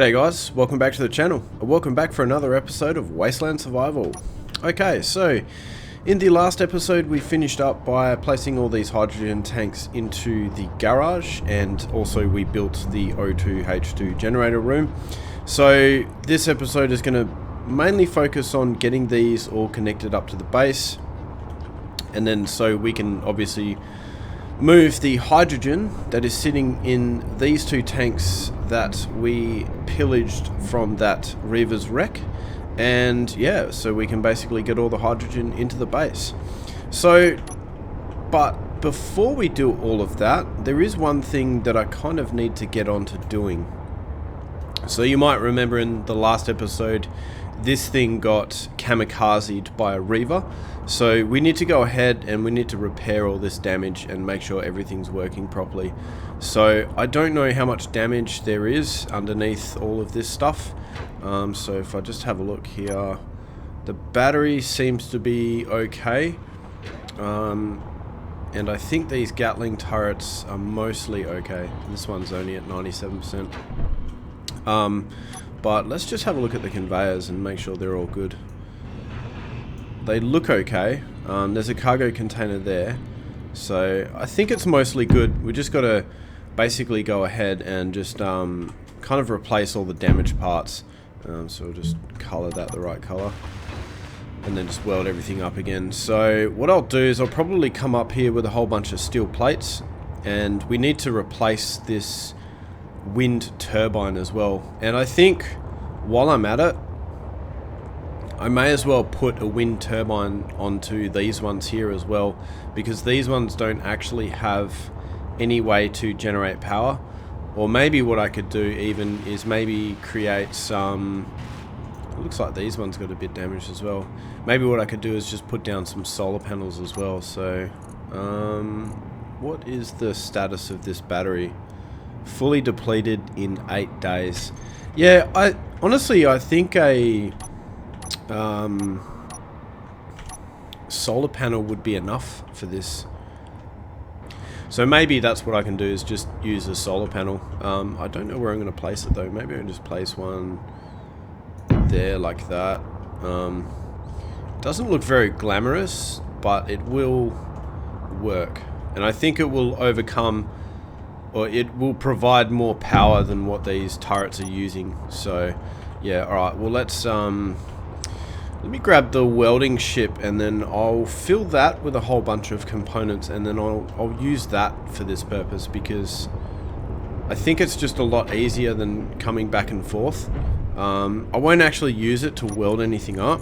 G'day guys, welcome back to the channel, and welcome back for another episode of Wasteland Survival. Okay, so in the last episode we finished up by placing all these hydrogen tanks into the garage, and also we built the O2H2 generator room. So this episode is going to mainly focus on getting these all connected up to the base, and then so we can obviously move the hydrogen that is sitting in these two tanks that we pillaged from that Reaver's wreck, and yeah, so we can basically get all the hydrogen into the base. So, but before we do all of that, there is one thing that I kind of need to get on to doing. So you might remember in the last episode, this thing got kamikazed by a Reaver. So we need to go ahead and we need to repair all this damage and make sure everything's working properly. So I don't know how much damage there is underneath all of this stuff. So if I just have a look here, the battery seems to be okay. And I think these Gatling turrets are mostly okay. This one's only at 97%. But let's just have a look at the conveyors and make sure they're all good. They look okay. There's a cargo container there, so I think it's mostly good. We just got to basically go ahead and just kind of replace all the damaged parts. So we'll just color that the right color, and then just weld everything up again. So what I'll do is I'll probably come up here with a whole bunch of steel plates, and we need to replace this wind turbine as well. And I think while I'm at it, I may as well put a wind turbine onto these ones here as well, because these ones don't actually have any way to generate power. Or maybe what I could do even is maybe create some, it looks like these ones got a bit damaged as well. Maybe what I could do is just put down some solar panels as well. So what is the status of this battery? Fully depleted in 8 days. Yeah, I think a solar panel would be enough for this. So maybe that's what I can do, is just use a solar panel. I don't know where I'm going to place it though. Maybe I can just place one there like that. Doesn't look very glamorous, but it will work. And I think it will overcome, or it will provide more power than what these turrets are using. So yeah, alright, well let me grab the welding ship, and then I'll fill that with a whole bunch of components, and then I'll use that for this purpose, because I think it's just a lot easier than coming back and forth. I won't actually use it to weld anything up,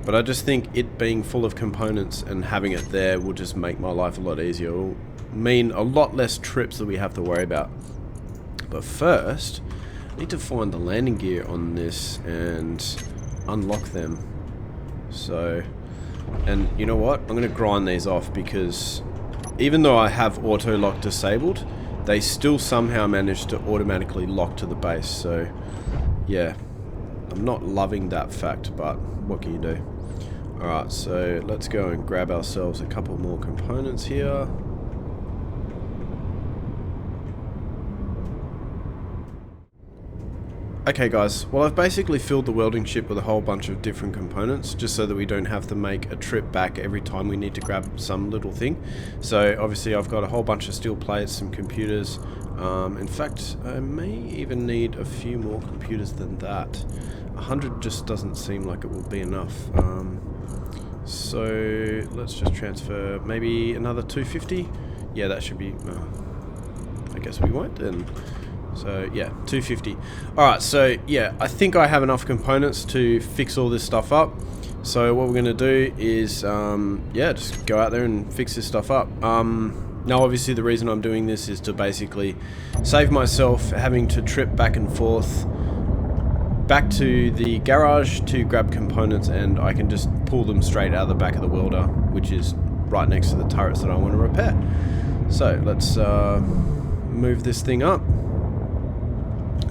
but I just think it being full of components and having it there will just make my life a lot easier. It will mean a lot less trips that we have to worry about. But first, I need to find the landing gear on this and unlock them. So, and you know what? I'm going to grind these off, because even though I have auto lock disabled, they still somehow manage to automatically lock to the base. So yeah, I'm not loving that fact, but what can you do? Alright, so let's go and grab ourselves a couple more components here. Okay guys, well I've basically filled the welding ship with a whole bunch of different components, just so that we don't have to make a trip back every time we need to grab some little thing. So obviously I've got a whole bunch of steel plates, some computers. In fact, I may even need a few more computers than that. 100 just doesn't seem like it will be enough. So let's just transfer maybe another 250. Yeah, that should be, I guess we won't then. So yeah, 250. Alright, so yeah, I think I have enough components to fix all this stuff up. So what we're going to do is, yeah, just go out there and fix this stuff up. Now obviously the reason I'm doing this is to basically save myself having to trip back and forth back to the garage to grab components, and I can just pull them straight out of the back of the welder, which is right next to the turrets that I want to repair. So let's move this thing up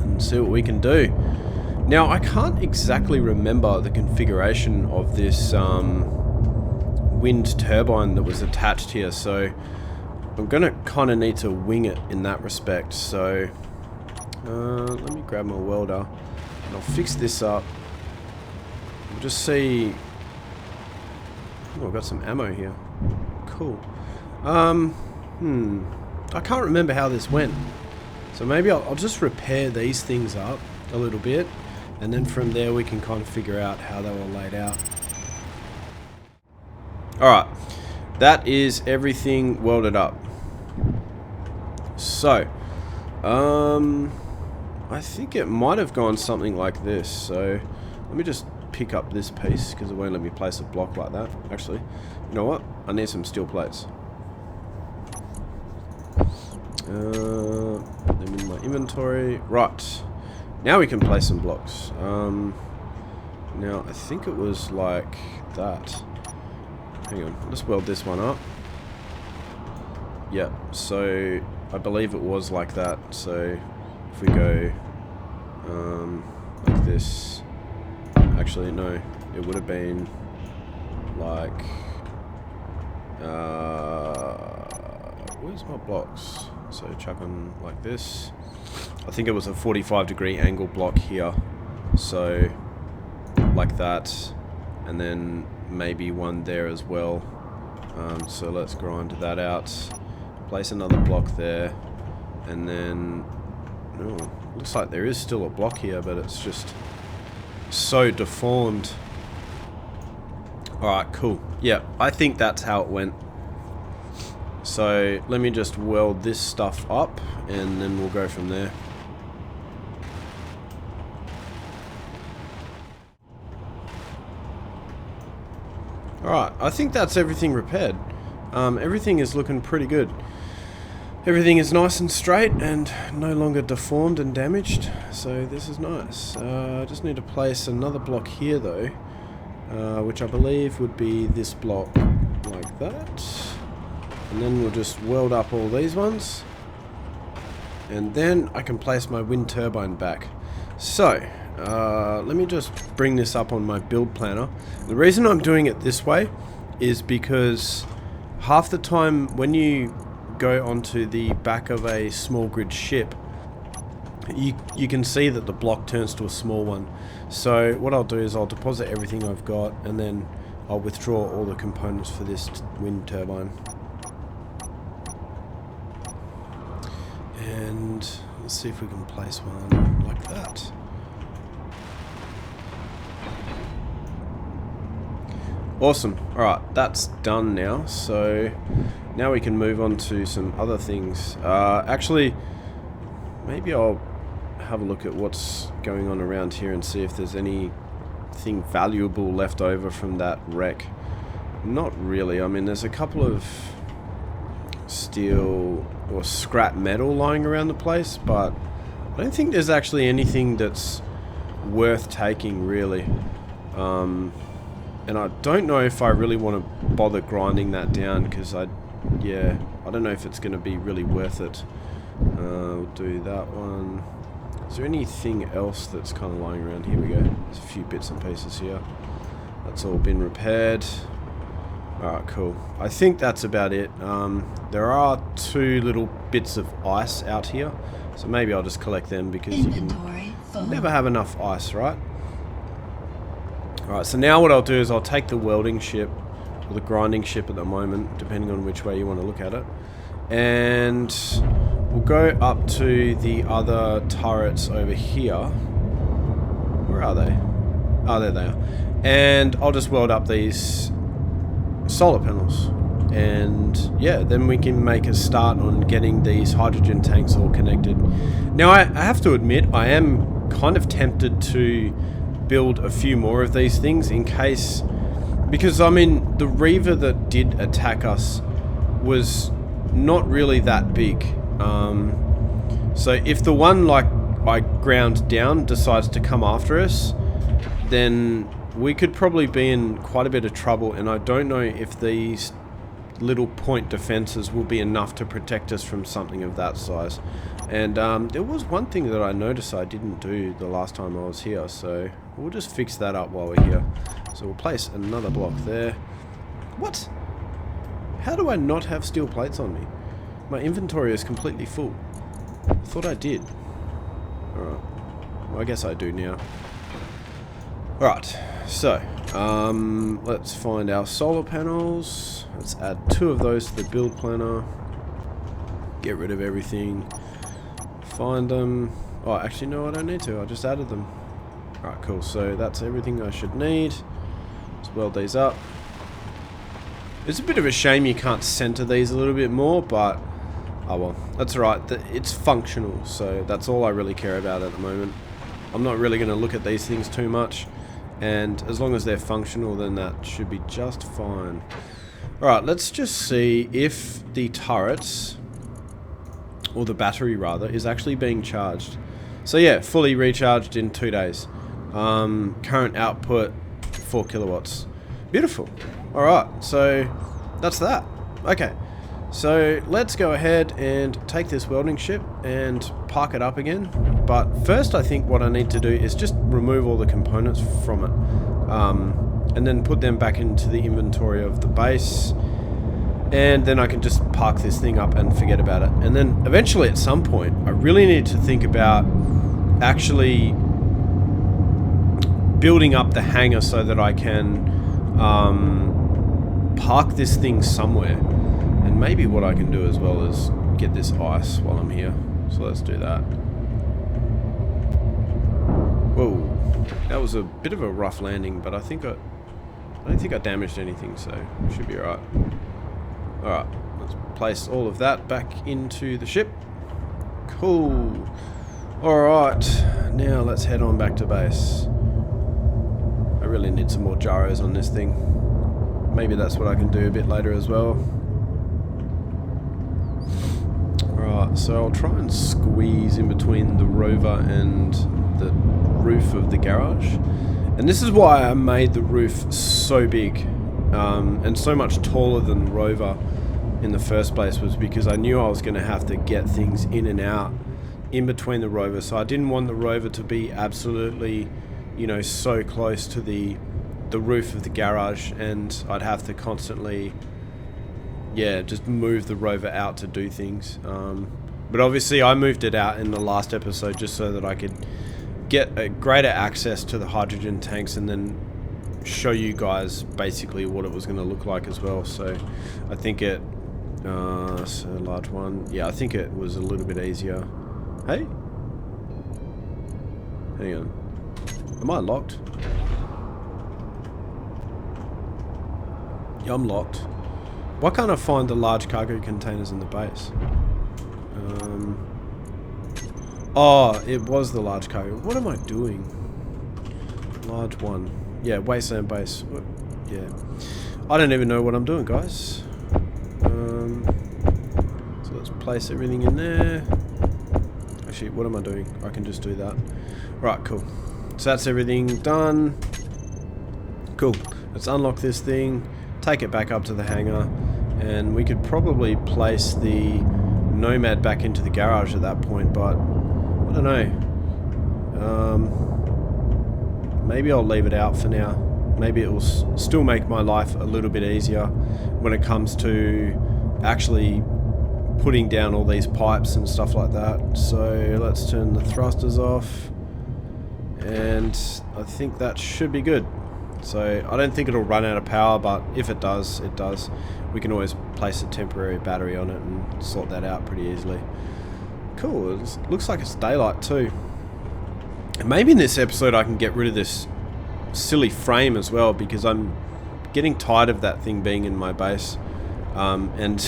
and see what we can do. Now I can't exactly remember the configuration of this wind turbine that was attached here, so I'm gonna kind of need to wing it in that respect. So Let me grab my welder and I'll fix this up. We'll just see. Oh, I've got some ammo here. Cool. I can't remember how this went. So maybe I'll just repair these things up a little bit, and then from there we can kind of figure out how they were laid out. Alright, that is everything welded up. So, I think it might have gone something like this. So, let me just pick up this piece, because it won't let me place a block like that. Actually, you know what? I need some steel plates. Them in my inventory. Right. Now we can place some blocks. Now, I think it was like that. Hang on. Let's weld this one up. Yep. So, I believe it was like that. So, if we go like this. Actually, no. It would have been like... where's my blocks? So chuck them like this. I think it was a 45-degree angle block here. So like that. And then maybe one there as well. So let's grind that out. Place another block there. And then... oh, looks like there is still a block here, but it's just so deformed. Alright, cool. Yeah, I think that's how it went. So let me just weld this stuff up and then we'll go from there. Alright, I think that's everything repaired. Everything is looking pretty good. Everything is nice and straight and no longer deformed and damaged, so this is nice. I just need to place another block here though, which I believe would be this block like that. And then we'll just weld up all these ones. And then I can place my wind turbine back. So, let me just bring this up on my build planner. The reason I'm doing it this way is because half the time when you go onto the back of a small grid ship, you can see that the block turns to a small one. So what I'll do is I'll deposit everything I've got and then I'll withdraw all the components for this wind turbine. And let's see if we can place one like that. Awesome. Alright, that's done now. So now we can move on to some other things. Actually, maybe I'll have a look at what's going on around here and see if there's anything valuable left over from that wreck. Not really. I mean, there's a couple of steel or scrap metal lying around the place, but I don't think there's actually anything that's worth taking, really. And I don't know if I really want to bother grinding that down, because I don't know if it's going to be really worth it. We'll do that one. Is there anything else that's kind of lying around? Here we go. There's a few bits and pieces here. That's all been repaired. Alright, cool. I think that's about it. There are 2 little bits of ice out here, so maybe I'll just collect them, because you can never have enough ice, right? Alright, so now what I'll do is I'll take the welding ship, or the grinding ship at the moment, depending on which way you want to look at it, and we'll go up to the other turrets over here. Where are they? Oh, there they are. And I'll just weld up these solar panels, and yeah, then we can make a start on getting these hydrogen tanks all connected. Now I have to admit, I am kind of tempted to build a few more of these things in case, because I mean the Reaver that did attack us was not really that big, so if the one like I ground down decides to come after us, then we could probably be in quite a bit of trouble, and I don't know if these little point defenses will be enough to protect us from something of that size. And there was one thing that I noticed I didn't do the last time I was here, so we'll just fix that up while we're here. So we'll place another block there. What? How do I not have steel plates on me? My inventory is completely full. I thought I did. Alright. Well, I guess I do now. Alright, so, let's find our solar panels. Let's add 2 of those to the build planner. Get rid of everything. Find them. Oh, actually, no, I don't need to. I just added them. Alright, cool. So that's everything I should need. Let's weld these up. It's a bit of a shame you can't center these a little bit more, but oh well. That's alright. It's functional, so that's all I really care about at the moment. I'm not really going to look at these things too much, and as long as they're functional, then that should be just fine. Alright, let's just see if the turrets, or the battery rather, is actually being charged. So yeah, fully recharged in 2 days. Current output 4 kilowatts. Beautiful. Alright, so that's that. Okay, so let's go ahead and take this welding ship and park it up again. But first I think what I need to do is just remove all the components from it. And then put them back into the inventory of the base. And then I can just park this thing up and forget about it. And then eventually at some point, I really need to think about actually building up the hangar so that I can park this thing somewhere. And maybe what I can do as well is get this ice while I'm here. So let's do that. Whoa, that was a bit of a rough landing, but I don't think I damaged anything, so it should be alright. Alright, let's place all of that back into the ship. Cool. Alright, now let's head on back to base. I really need some more gyros on this thing. Maybe that's what I can do a bit later as well. Alright, so I'll try and squeeze in between the rover and the roof of the garage. And this is why I made the roof so big and so much taller than the rover in the first place, was because I knew I was going to have to get things in and out in between the rover. So I didn't want the rover to be absolutely, you know, so close to the roof of the garage, and I'd have to constantly, yeah, just move the rover out to do things. But obviously I moved it out in the last episode just so that I could get a greater access to the hydrogen tanks and then show you guys basically what it was going to look like as well. So I think it, so a large one, yeah, I think it was a little bit easier. Hey, hang on, am I locked? Yeah, I'm locked. Why can't I find the large cargo containers in the base? Oh, it was the large cargo. What am I doing? Large one. Yeah, Wasteland base. Yeah. I don't even know what I'm doing, guys. So let's place everything in there. Actually, what am I doing? I can just do that. Right, cool. So that's everything done. Cool. Let's unlock this thing, take it back up to the hangar, and we could probably place the Nomad back into the garage at that point, but I don't know. Maybe I'll leave it out for now. Maybe it will still make my life a little bit easier when it comes to actually putting down all these pipes and stuff like that. So let's turn the thrusters off, and I think that should be good. So I don't think it'll run out of power, but if it does, it does. We can always place a temporary battery on it and sort that out pretty easily. Cool, it looks like it's daylight too. And maybe in this episode I can get rid of this silly frame as well, because I'm getting tired of that thing being in my base. And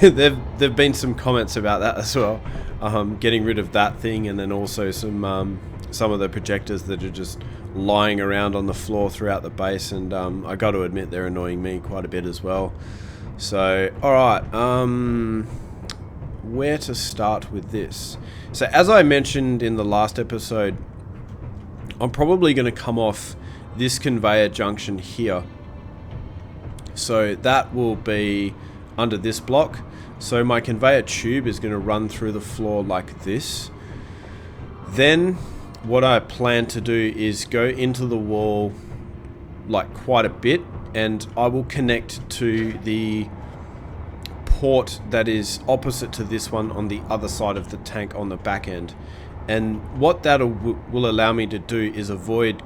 there've been some comments about that as well. Getting rid of that thing, and then also some of the projectors that are just lying around on the floor throughout the base, and I got to admit they're annoying me quite a bit as well. So alright, where to start with this? So as I mentioned in the last episode, I'm probably going to come off this conveyor junction here. So that will be under this block. So my conveyor tube is going to run through the floor like this. Then what I plan to do is go into the wall like quite a bit, and I will connect to the port that is opposite to this one on the other side of the tank on the back end. And what that will allow me to do is avoid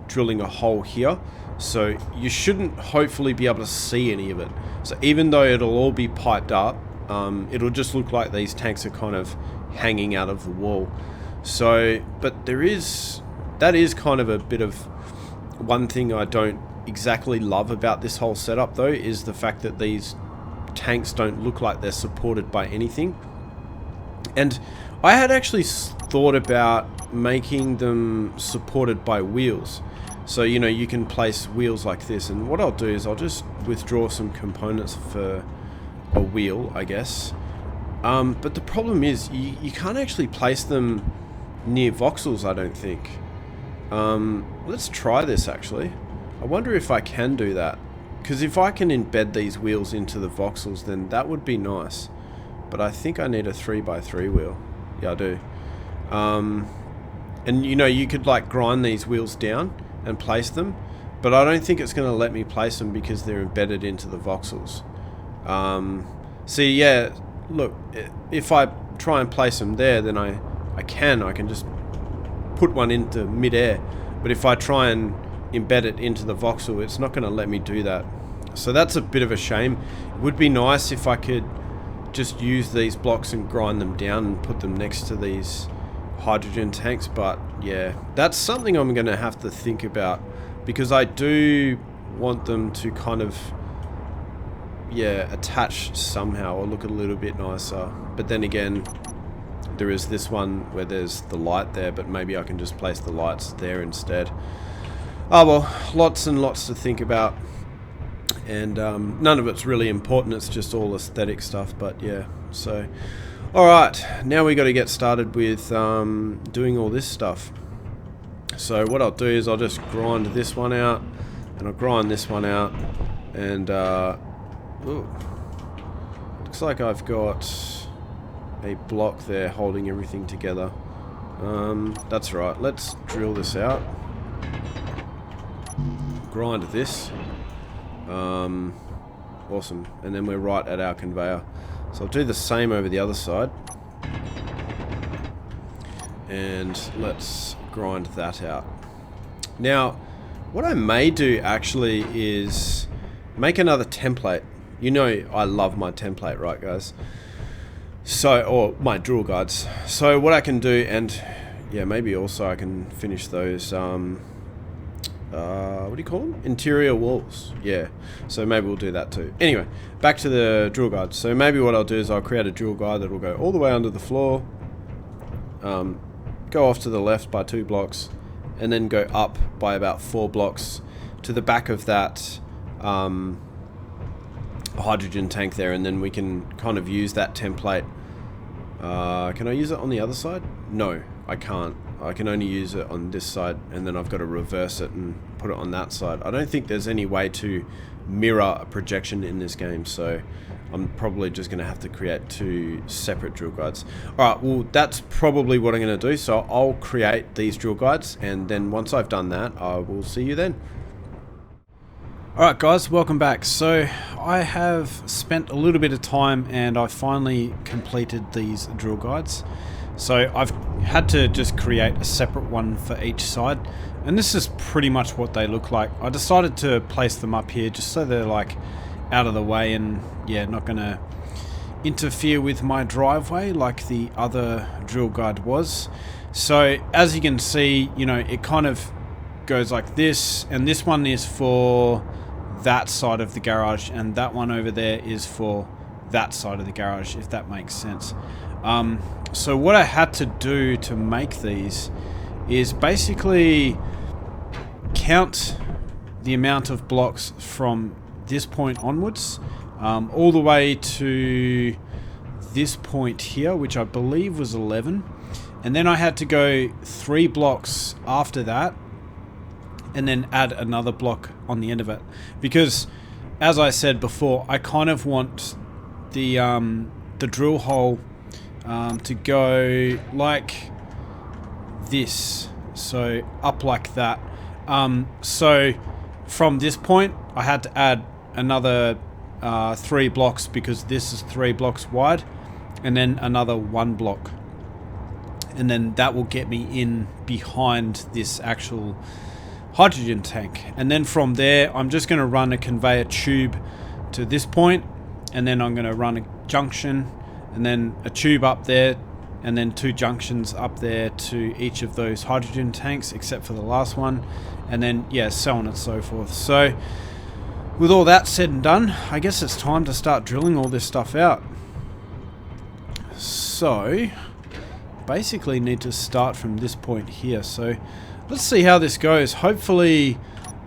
drilling a hole here. So you shouldn't hopefully be able to see any of it. So even though it'll all be piped up, it'll just look like these tanks are kind of hanging out of the wall. So, but that is kind of a bit of one thing I don't exactly love about this whole setup though, is the fact that these tanks don't look like they're supported by anything. And I had actually thought about making them supported by wheels. So, you know, you can place wheels like this, and what I'll do is I'll just withdraw some components for a wheel, I guess. But the problem is you can't actually place them near voxels, I don't think. Let's try this actually. I wonder if I can do that, because if I can embed these wheels into the voxels, then that would be nice. But I think I need a 3x3 wheel. Yeah, I do. And you know, you could like grind these wheels down and place them, but I don't think it's going to let me place them because they're embedded into the voxels. See, yeah, look, if I try and place them there, then I can just put one into mid-air. But if I try and embed it into the voxel, it's not going to let me do that. So that's a bit of a shame. It would be nice if I could just use these blocks and grind them down and put them next to these hydrogen tanks, but yeah, that's something I'm going to have to think about, because I do want them to kind of, yeah, attach somehow or look a little bit nicer. But then again, there is this one where there's the light there, but maybe I can just place the lights there instead. Oh well, lots and lots to think about, and none of it's really important, it's just all aesthetic stuff. But yeah, so alright, now we got to get started with doing all this stuff. So what I'll do is I'll just grind this one out, and I'll grind this one out, and ooh, looks like I've got a block there holding everything together. That's right, let's drill this out, grind this, awesome, and then we're right at our conveyor. So I'll do the same over the other side, and let's grind that out. Now what I may do actually is make another template. You know I love my template, right guys? So, or my drill guides. So what I can do, and yeah, maybe also I can finish those what do you call them? Interior walls. Yeah, so maybe we'll do that too. Anyway, back to the drill guide. So maybe what I'll do is I'll create a drill guide that will go all the way under the floor, go off to the left by 2 blocks, and then go up by about 4 blocks to the back of that hydrogen tank there, and then we can kind of use that template. Can I use it on the other side? No, I can't. I can only use it on this side, and then I've got to reverse it and put it on that side. I don't think there's any way to mirror a projection in this game, so I'm probably just going to have to create 2 separate drill guides. Alright, well that's probably what I'm going to do, so I'll create these drill guides, and then once I've done that, I will see you then. Alright guys, welcome back. So I have spent a little bit of time and I finally completed these drill guides. So I've had to just create a separate one for each side, and this is pretty much what they look like. I decided to place them up here just so they're like out of the way and yeah, not gonna interfere with my driveway like the other drill guide was. So as you can see, you know, it kind of goes like this, and this one is for that side of the garage, and that one over there is for that side of the garage, if that makes sense. So what I had to do to make these is basically count the amount of blocks from this point onwards, all the way to this point here, which I believe was 11, and then I had to go 3 blocks after that and then add another block on the end of it, because as I said before, I kind of want the drill hole to go like this, so up like that. So from this point I had to add another 3 blocks, because this is 3 blocks wide, and then another 1 block, and then that will get me in behind this actual hydrogen tank. And then from there, I'm just going to run a conveyor tube to this point, and then I'm going to run a junction, and then a tube up there, and then 2 junctions up there to each of those hydrogen tanks, except for the last one, and then, yeah, so on and so forth. So with all that said and done, I guess it's time to start drilling all this stuff out. So basically need to start from this point here. So let's see how this goes. Hopefully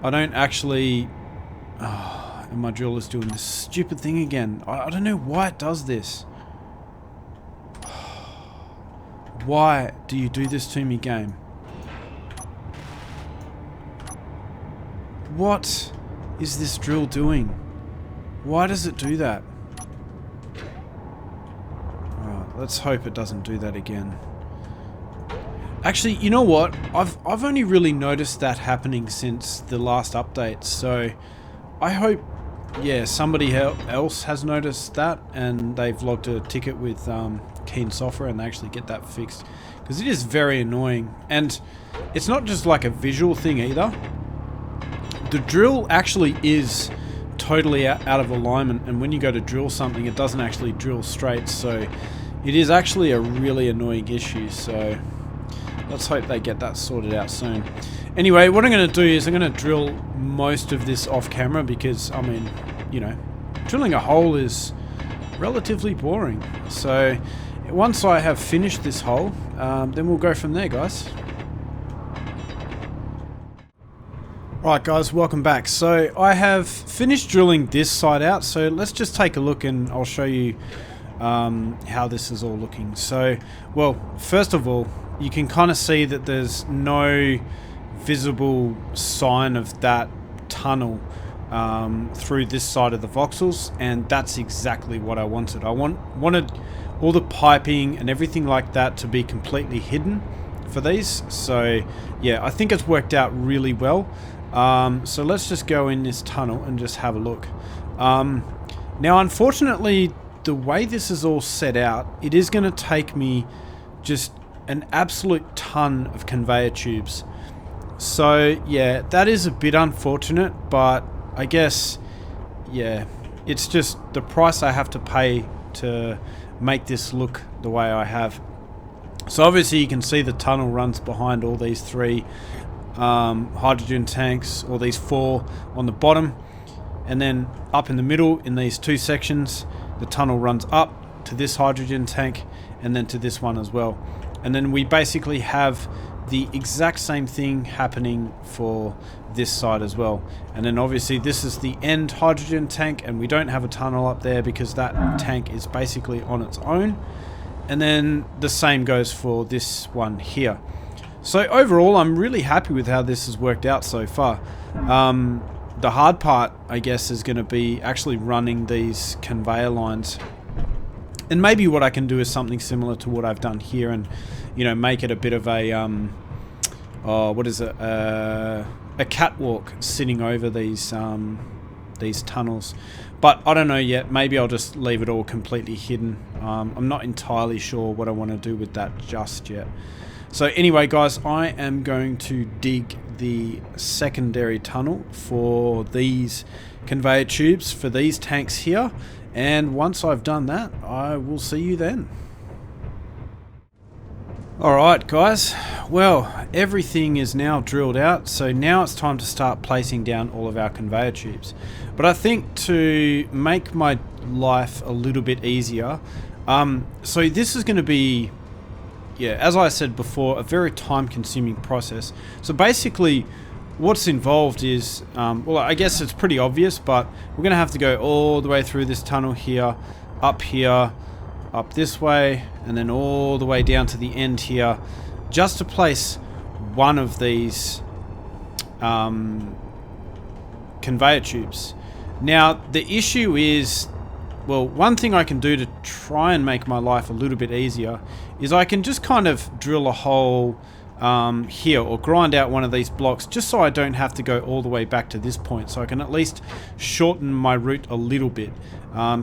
I don't actually... and my drill is doing this stupid thing again. I don't know why it does this. Why do you do this to me, game? What is this drill doing? Why does it do that? Alright, let's hope it doesn't do that again. Actually, you know what? I've only really noticed that happening since the last update, so I hope, yeah, somebody else has noticed that and they've logged a ticket with Keen Software and they actually get that fixed, because it is very annoying. And it's not just like a visual thing either. The drill actually is totally out of alignment, and when you go to drill something, it doesn't actually drill straight, so it is actually a really annoying issue. So let's hope they get that sorted out soon. Anyway, what I'm going to do is I'm going to drill most of this off camera, because, I mean, you know, drilling a hole is relatively boring. So once I have finished this hole, then we'll go from there, guys. Right, guys, welcome back. So I have finished drilling this side out, so let's just take a look and I'll show you how this is all looking. So, well, first of all, you can kind of see that there's no visible sign of that tunnel through this side of the voxels, and that's exactly what I wanted. I wanted all the piping and everything like that to be completely hidden for these. So yeah, I think it's worked out really well. So let's just go in this tunnel and just have a look. Now, unfortunately, the way this is all set out, it is going to take me just an absolute ton of conveyor tubes. So yeah, that is a bit unfortunate, but I guess, yeah, it's just the price I have to pay to make this look the way I have. So obviously you can see the tunnel runs behind all these 3 hydrogen tanks, or these 4 on the bottom, and then up in the middle in these 2 sections the tunnel runs up to this hydrogen tank and then to this one as well. And then we basically have the exact same thing happening for this side as well. And then obviously this is the end hydrogen tank, and we don't have a tunnel up there because that tank is basically on its own. And then the same goes for this one here. So overall, I'm really happy with how this has worked out so far. The hard part, I guess, is going to be actually running these conveyor lines. And maybe what I can do is something similar to what I've done here, and, you know, make it a bit of a, what is it, a catwalk sitting over these tunnels. But I don't know yet. Maybe I'll just leave it all completely hidden. I'm not entirely sure what I want to do with that just yet. So anyway, guys, I am going to dig the secondary tunnel for these conveyor tubes for these tanks here, and once I've done that, I will see you then. Alright guys, well, everything is now drilled out, so now it's time to start placing down all of our conveyor tubes. But I think to make my life a little bit easier, so this is going to be, yeah, as I said before, a very time-consuming process. So basically, what's involved is, well, I guess it's pretty obvious, but we're going to have to go all the way through this tunnel here, up this way, and then all the way down to the end here, just to place one of these conveyor tubes. Now, the issue is, well, one thing I can do to try and make my life a little bit easier is I can just kind of drill a hole here, or grind out one of these blocks, just so I don't have to go all the way back to this point, so I can at least shorten my route a little bit.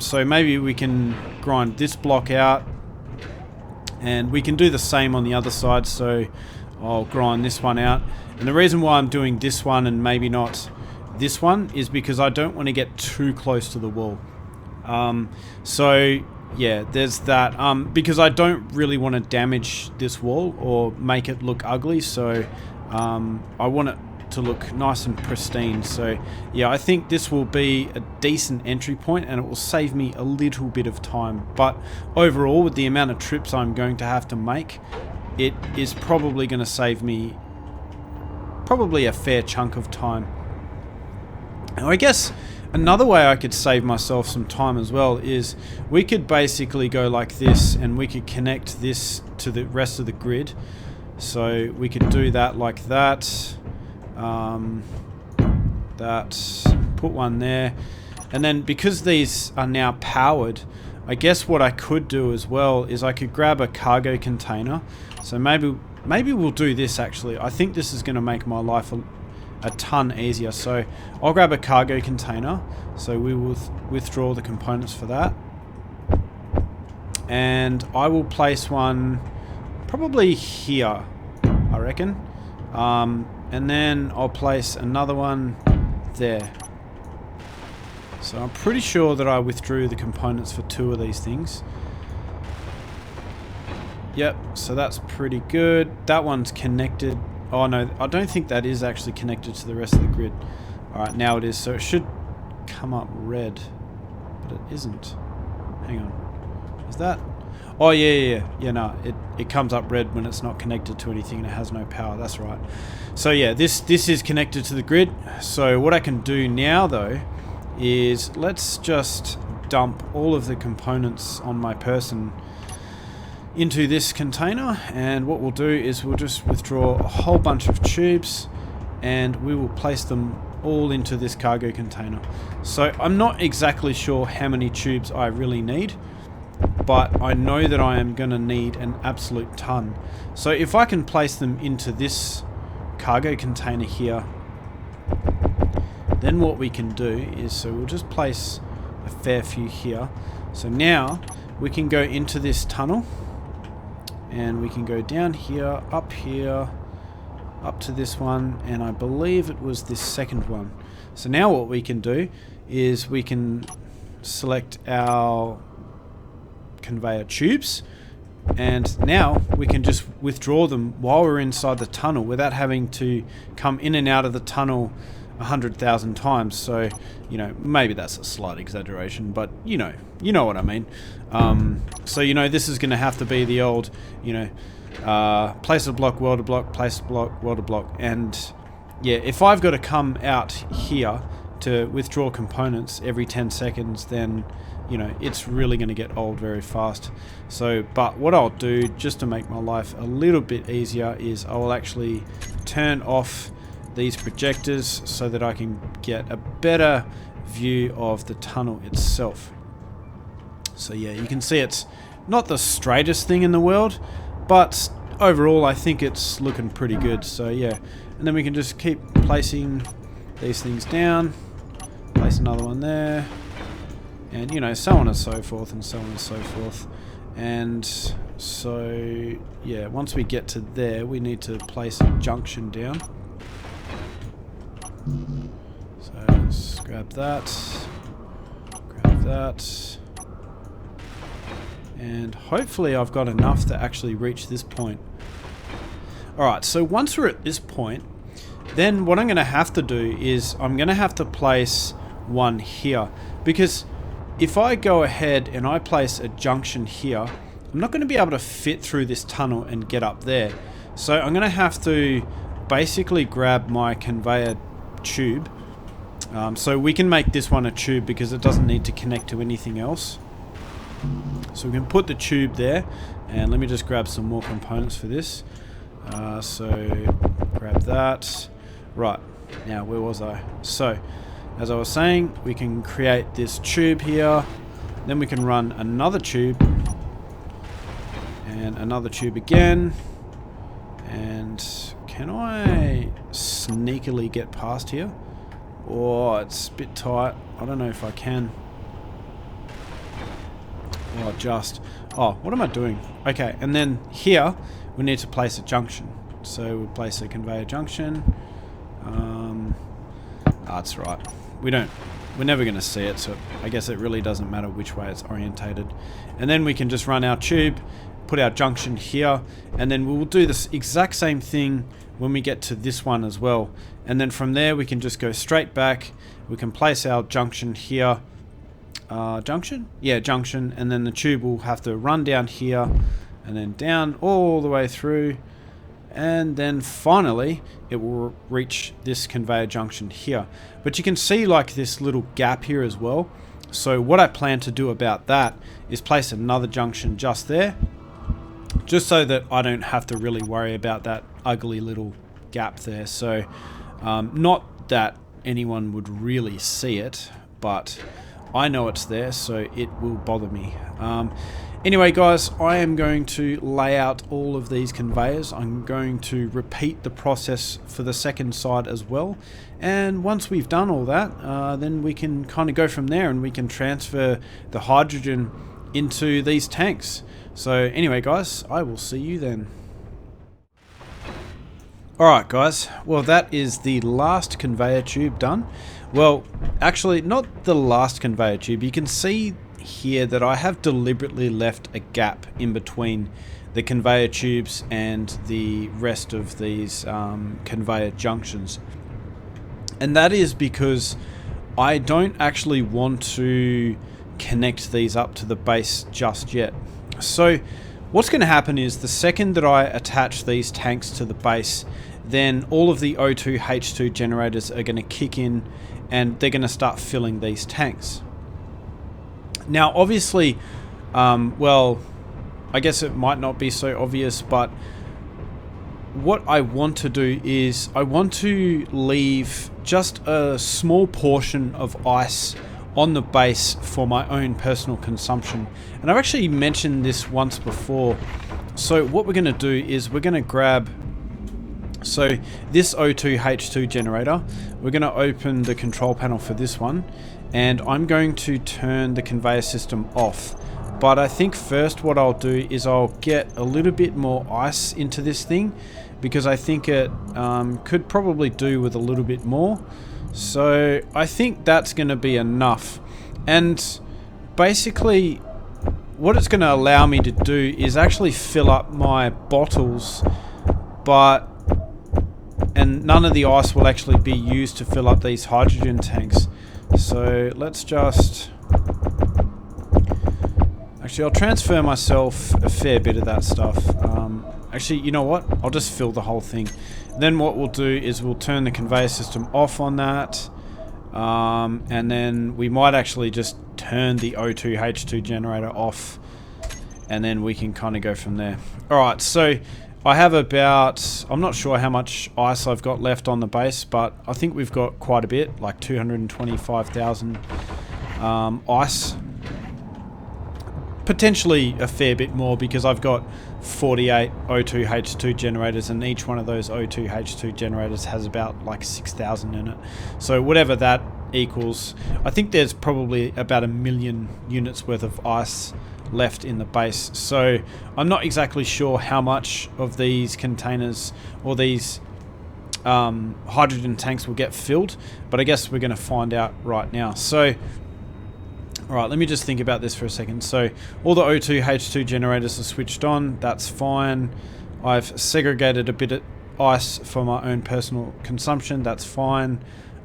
So maybe we can grind this block out, And we can do the same on the other side, so I'll grind this one out. And the reason why I'm doing this one and maybe not this one is because I don't want to get too close to the wall. So yeah, there's that. Because I don't really want to damage this wall or make it look ugly, so I want it to look nice and pristine. So yeah, I think this will be a decent entry point and it will save me a little bit of time. But overall, with the amount of trips I'm going to have to make, it is probably going to save me probably a fair chunk of time. Now, I guess another way I could save myself some time as well is we could basically go like this and we could connect this to the rest of the grid. So we could do that like that. Put one there. And then because these are now powered, I guess what I could do as well is I could grab a cargo container. So maybe we'll do this actually. I think this is going to make my life a ton easier. So I'll grab a cargo container. So we will withdraw the components for that. And I will place one probably here, I reckon. And then I'll place another one there. So I'm pretty sure that I withdrew the components for 2 of these things. Yep, so that's pretty good. That one's connected. Oh no, I don't think that is actually connected to the rest of the grid. Alright, now it is. So it should come up red, but it isn't. Hang on. Is that? Oh yeah, no, it comes up red when it's not connected to anything and it has no power. That's right. So yeah, this is connected to the grid. So what I can do now though is let's just dump all of the components on my person into this container, and what we'll do is we'll just withdraw a whole bunch of tubes and we will place them all into this cargo container. So I'm not exactly sure how many tubes I really need, but I know that I am going to need an absolute ton. So if I can place them into this cargo container here, then what we can do is, so we'll just place a fair few here. So now we can go into this tunnel and we can go down here, up to this one, and I believe it was this second one. So now what we can do is we can select our conveyor tubes, and now we can just withdraw them while we're inside the tunnel without having to come in and out of the tunnel 100,000 times. So, you know, maybe that's a slight exaggeration, but you know what I mean. So, you know, this is going to have to be the old, you know, place a block, weld a block, place a block, weld a block. And yeah, if I've got to come out here to withdraw components every 10 seconds, then, you know, it's really going to get old very fast. So, but what I'll do just to make my life a little bit easier is I will actually turn off these projectors so that I can get a better view of the tunnel itself. So yeah, you can see it's not the straightest thing in the world, but overall I think it's looking pretty good. So yeah, and then we can just keep placing these things down, place another one there, and you know, so on and so forth and so on and so forth. And so yeah, once we get to there, we need to place a junction down. So let's grab that, and hopefully I've got enough to actually reach this point. Alright, so once we're at this point, then what I'm going to have to do is I'm going to have to place one here, because if I go ahead and I place a junction here, I'm not going to be able to fit through this tunnel and get up there. So I'm going to have to basically grab my conveyor tube. So we can make this one a tube because it doesn't need to connect to anything else. So we can put the tube there, and let me just grab some more components for this. So grab that. Right, now where was I? So as I was saying, we can create this tube here, then we can run another tube and another tube again. And can I sneakily get past here? Oh, it's a bit tight. I don't know if I can. Oh, just. Oh, what am I doing? Okay, and then here we need to place a junction. So we'll place a conveyor junction. That's right. We're never going to see it, so I guess it really doesn't matter which way it's orientated. And then we can just run our tube, put our junction here, and then we'll do this exact same thing when we get to this one as well. And then from there we can just go straight back. We can place our junction here. Junction? Yeah, junction. And then the tube will have to run down here and then down all the way through. And then finally it will reach this conveyor junction here. But you can see like this little gap here as well. So what I plan to do about that is place another junction just there, just so that I don't have to really worry about that ugly little gap there. So not that anyone would really see it, but I know it's there, so it will bother me. Anyway, guys, I am going to lay out all of these conveyors. I'm going to repeat the process for the second side as well. And once we've done all that, then we can kind of go from there and we can transfer the hydrogen into these tanks. So anyway, guys, I will see you then. Alright, guys. Well, that is the last conveyor tube done. Well, actually, not the last conveyor tube. You can see here that I have deliberately left a gap in between the conveyor tubes and the rest of these conveyor junctions. And that is because I don't actually want to connect these up to the base just yet. So what's going to happen is the second that I attach these tanks to the base, then all of the O2 H2 generators are going to kick in and they're going to start filling these tanks. Now obviously, well, I guess it might not be so obvious, but what I want to do is I want to leave just a small portion of ice on the base for my own personal consumption. And I've actually mentioned this once before. So what we're going to do is we're going to grab, so this O2 H2 generator, we're going to open the control panel for this one, and I'm going to turn the conveyor system off. But I think first what I'll do is I'll get a little bit more ice into this thing, because I think it could probably do with a little bit more. So I think that's going to be enough. And basically what it's going to allow me to do is actually fill up my bottles, and none of the ice will actually be used to fill up these hydrogen tanks. So let's just, actually I'll transfer myself a fair bit of that stuff. Actually, you know what? I'll just fill the whole thing. Then what we'll do is we'll turn the conveyor system off on that. And then we might actually just turn the O2 H2 generator off. And then we can kind of go from there. Alright, so I have about, I'm not sure how much ice I've got left on the base, but I think we've got quite a bit, like 225,000 ice. Potentially a fair bit more, because I've got 48 O2 H2 generators, and each one of those O2 H2 generators has about like 6,000 in it. So whatever that equals, I think there's probably about 1 million units worth of ice left in the base. So I'm not exactly sure how much of these containers or these hydrogen tanks will get filled, but I guess we're going to find out right now. So alright, let me just think about this for a second. So all the O2 H2 generators are switched on, that's fine. I've segregated a bit of ice for my own personal consumption, that's fine.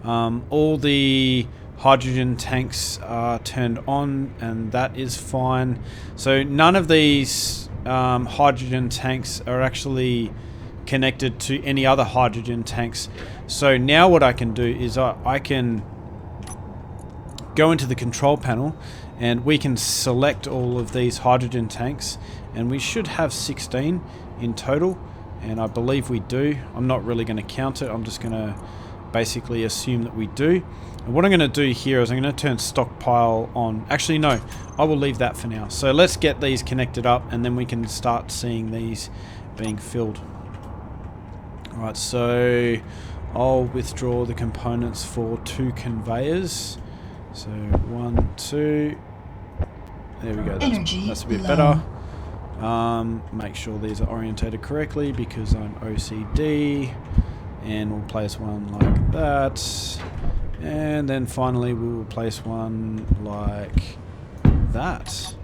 All the hydrogen tanks are turned on, and that is fine. So none of these hydrogen tanks are actually connected to any other hydrogen tanks. So now what I can do is I can go into the control panel and we can select all of these hydrogen tanks, and we should have 16 in total, and I believe we do. I'm not really going to count it, I'm just going to basically assume that we do. And what I'm going to do here is I'm going to turn stockpile on. Actually no, I will leave that for now. So let's get these connected up and then we can start seeing these being filled. Alright, so I'll withdraw the components for 2 conveyors. So 1, 2, There we go. Energy That's a bit low. better. Make sure these are orientated correctly because I'm OCD. And we'll place one like that. And then finally we will place one like that.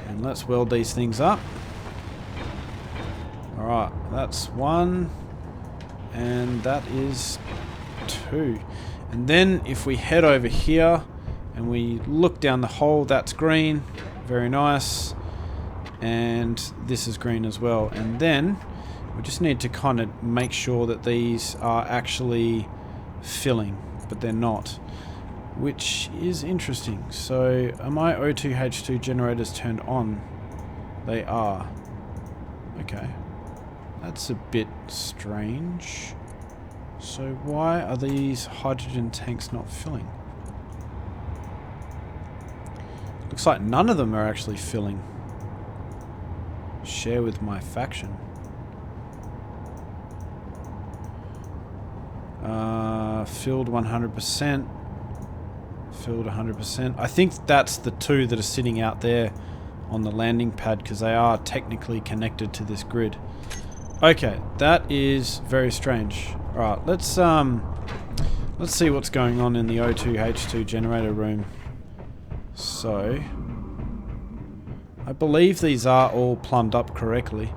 And let's weld these things up. Alright, that's one. And that is two. And then if we head over here and we look down the hole, that's green. Very nice. And this is green as well. And then we just need to kind of make sure that these are actually filling, but they're not, which is interesting. So are my O2H2 generators turned on? They are. Okay. That's a bit strange. So why are these hydrogen tanks not filling? Looks like none of them are actually filling. Share with my faction. Filled 100%. Filled 100%. I think that's the two that are sitting out there on the landing pad because they are technically connected to this grid. Okay, that is very strange. Alright, let's see what's going on in the O2H2 generator room. So I believe these are all plumbed up correctly.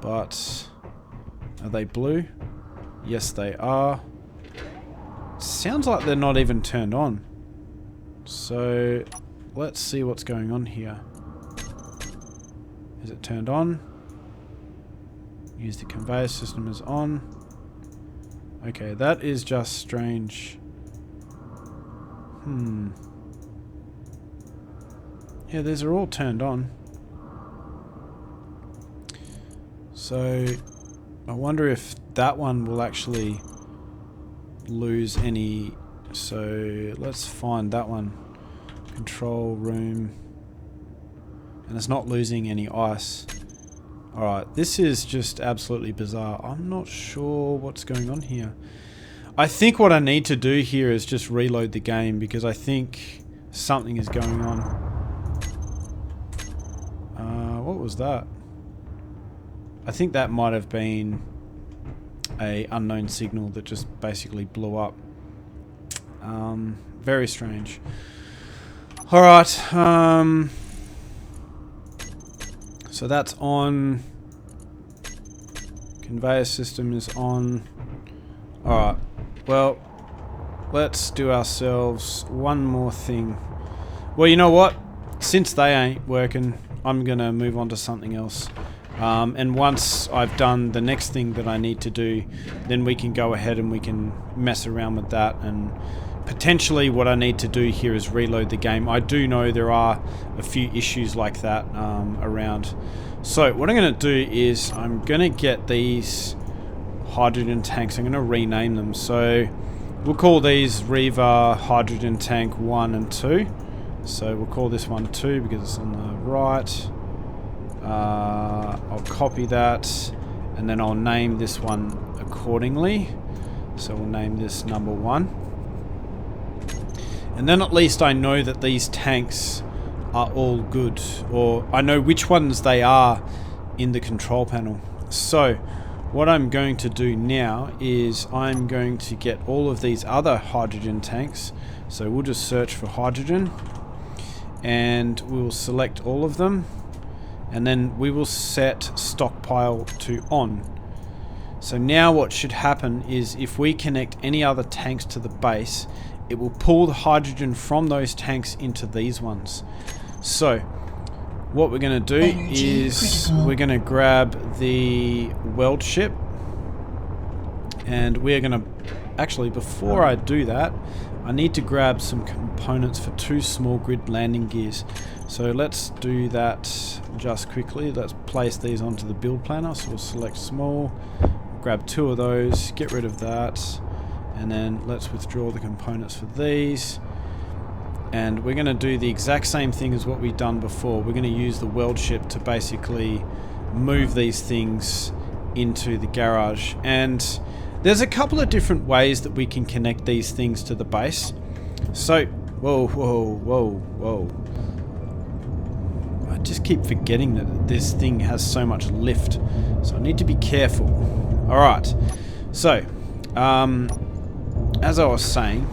But are they blue? Yes, they are. Sounds like they're not even turned on. So let's see what's going on here. Is it turned on? Use the conveyor system as on. Okay, that is just strange. Yeah, these are all turned on. So I wonder if that one will actually lose any. So let's find that one. Control room. And it's not losing any ice. Alright, this is just absolutely bizarre. I'm not sure what's going on here. I think what I need to do here is just reload the game because I think something is going on. What was that? I think that might have been a unknown signal that just basically blew up. Very strange. Alright, so that's on. Conveyor system is on. Alright, well, let's do ourselves one more thing. Well, you know what? Since they ain't working, I'm gonna move on to something else. And once I've done the next thing that I need to do, then we can go ahead and we can mess around with that. And potentially what I need to do here is reload the game. I do know there are a few issues like that around. So what I'm going to do is I'm going to get these hydrogen tanks. I'm going to rename them. So we'll call these Reva Hydrogen Tank 1 and 2. So we'll call this one 2 because it's on the right. I'll copy that and then I'll name this one accordingly. So we'll name this number 1. And then at least I know that these tanks are all good, or I know which ones they are in the control panel. So what I'm going to do now is I'm going to get all of these other hydrogen tanks. So we'll just search for hydrogen and we'll select all of them. And then we will set stockpile to on. So now what should happen is if we connect any other tanks to the base, it will pull the hydrogen from those tanks into these ones. So what we're going to do is we're going to grab the weld ship. And we're going to... Actually, before I do that, I need to grab some components for 2 small grid landing gears. So let's do that just quickly. Let's place these onto the build planner. So we'll select small, grab 2 of those, get rid of that, and then let's withdraw the components for these. And we're going to do the exact same thing as what we've done before. We're going to use the weld ship to basically move these things into the garage. And there's a couple of different ways that we can connect these things to the base. So, whoa. just keep forgetting that this thing has so much lift. So I need to be careful. Alright. So, as I was saying,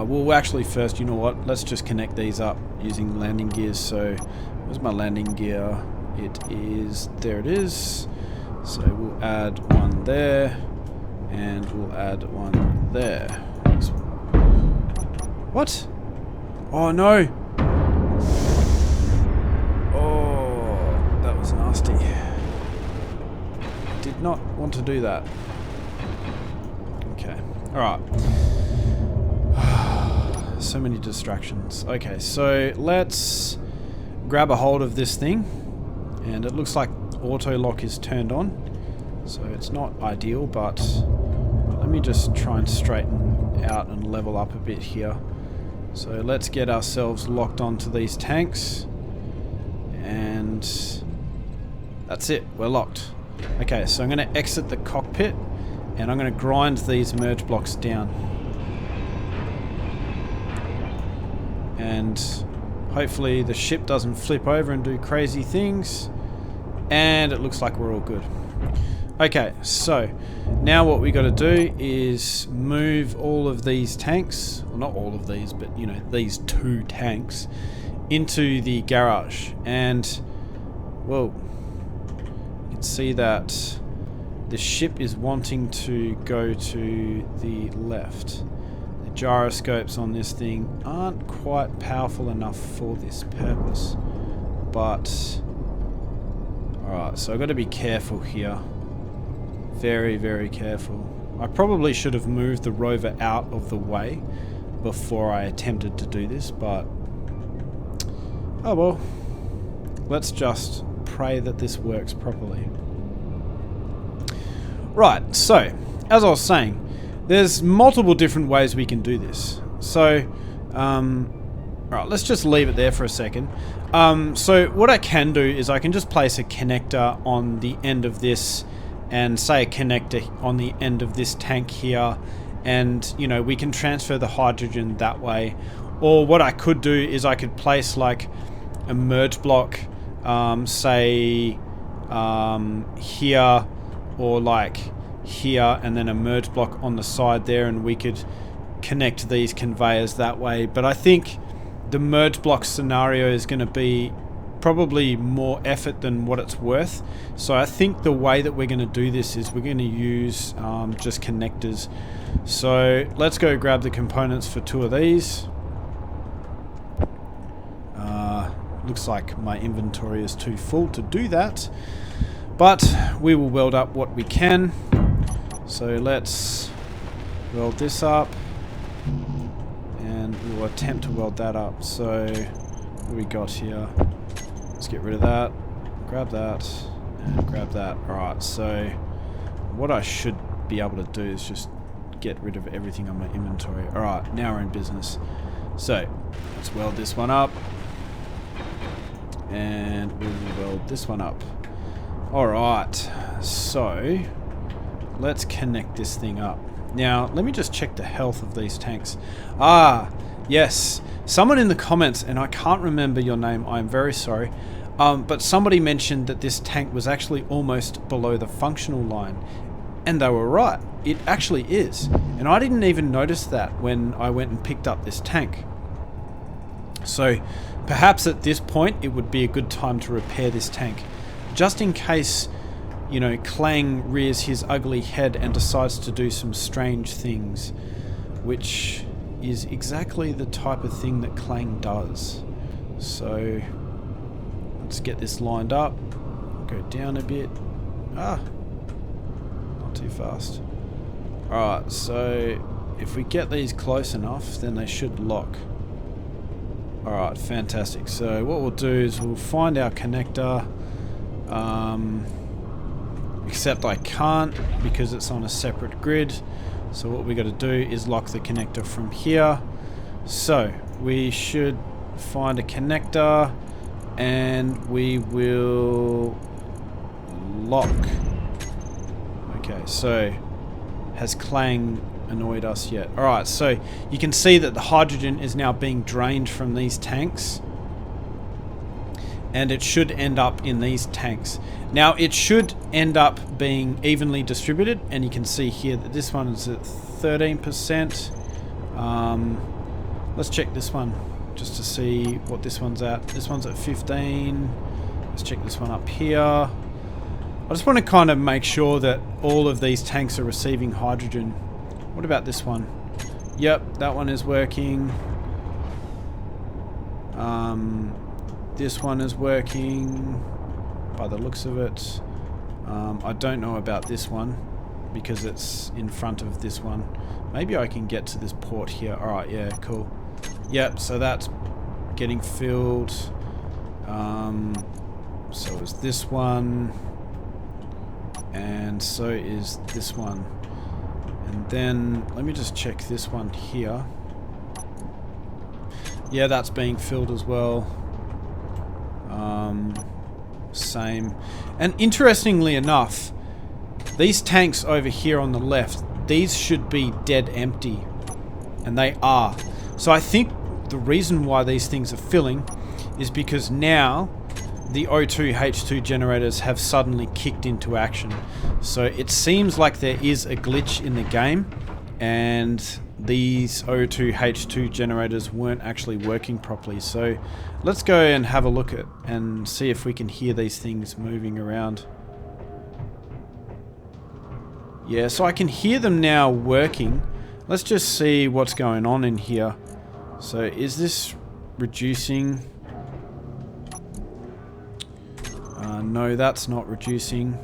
we'll actually first, you know what, let's just connect these up using landing gears. So, where's my landing gear? It is, there it is. So we'll add one there, and we'll add one there. What? Oh no! Oh, that was nasty. Did not want to do that. Okay, alright. So many distractions. Okay, so let's grab a hold of this thing. And it looks like auto lock is turned on. So it's not ideal, but let me just try and straighten out and level up a bit here. So let's get ourselves locked onto these tanks. And that's it, we're locked. Okay, so I'm going to exit the cockpit and I'm going to grind these merge blocks down. And hopefully the ship doesn't flip over and do crazy things. And it looks like we're all good. Okay, so now what we got to do is move all of these tanks, well not all of these, but you know, these 2 tanks into the garage. And well, you can see that the ship is wanting to go to the left. The gyroscopes on this thing aren't quite powerful enough for this purpose, but alright, so I've got to be careful here. Very, very careful. I probably should have moved the rover out of the way before I attempted to do this, but oh well. Let's just pray that this works properly. Right, so, as I was saying, there's multiple different ways we can do this. So, alright, let's just leave it there for a second. So what I can do is I can just place a connector on the end of this and say a connector on the end of this tank here, and you know, we can transfer the hydrogen that way. Or what I could do is I could place like a merge block, say here or like here, and then a merge block on the side there, and we could connect these conveyors that way. But I think the merge block scenario is going to be probably more effort than what it's worth. So I think the way that we're going to do this is we're going to use just connectors. So let's go grab the components for 2 of these. Looks like my inventory is too full to do that, but we will weld up what we can. So let's weld this up, and we'll attempt to weld that up. So what do we got here? Let's get rid of that, grab that, and grab that. Alright, so what I should be able to do is just get rid of everything on my inventory. Alright, now we're in business. So let's weld this one up, and we will weld this one up. Alright, so let's connect this thing up. Now, let me just check the health of these tanks. Ah, yes. Someone in the comments, and I can't remember your name, I'm very sorry, but somebody mentioned that this tank was actually almost below the functional line. And they were right. It actually is. And I didn't even notice that when I went and picked up this tank. So, perhaps at this point, it would be a good time to repair this tank. Just in case, you know, Clang rears his ugly head and decides to do some strange things, which is exactly the type of thing that Clang does. So let's get this lined up, go down a bit. Not too fast. Alright, so if we get these close enough, then they should lock. Alright, fantastic. So what we'll do is we'll find our connector, except I can't because it's on a separate grid. So what we got to do is lock the connector from here. So we should find a connector and we will lock. Okay, so has Clang annoyed us yet? Alright, so you can see that the hydrogen is now being drained from these tanks. and it should end up in these tanks. Now it should end up being evenly distributed, and you can see here that this one is at 13%. Let's check this one just to see what this one's at. This one's at 15. Let's check this one up here. I just want to kind of make sure that all of these tanks are receiving hydrogen. What about this one? Yep, that one is working. This one is working by the looks of it. I don't know about this one because it's in front of this one. Maybe I can get to this port here. Alright, yeah, cool. Yep, so that's getting filled. So is this one. And so is this one. And then, let me just check this one here. Yeah, that's being filled as well. Same. And interestingly enough, these tanks over here on the left, these should be dead empty. And they are. So I think the reason why these things are filling is because now the O2H2 generators have suddenly kicked into action. So it seems like there is a glitch in the game, and these O2H2 generators weren't actually working properly. So let's go and have a look at and see if we can hear these things moving around. Yeah, so I can hear them now working. Let's just see what's going on in here. So is this reducing? No, that's not reducing.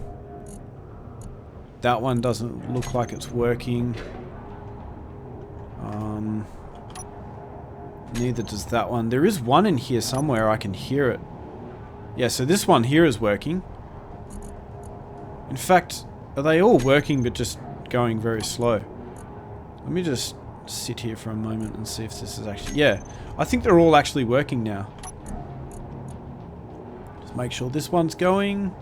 That one doesn't look like it's working. Neither does that one. There is one in here somewhere, I can hear it. Yeah, so this one here is working. In fact, are they all working but just going very slow? Let me just sit here for a moment and see if this is actually... Yeah, I think they're all actually working now. Just make sure this one's going.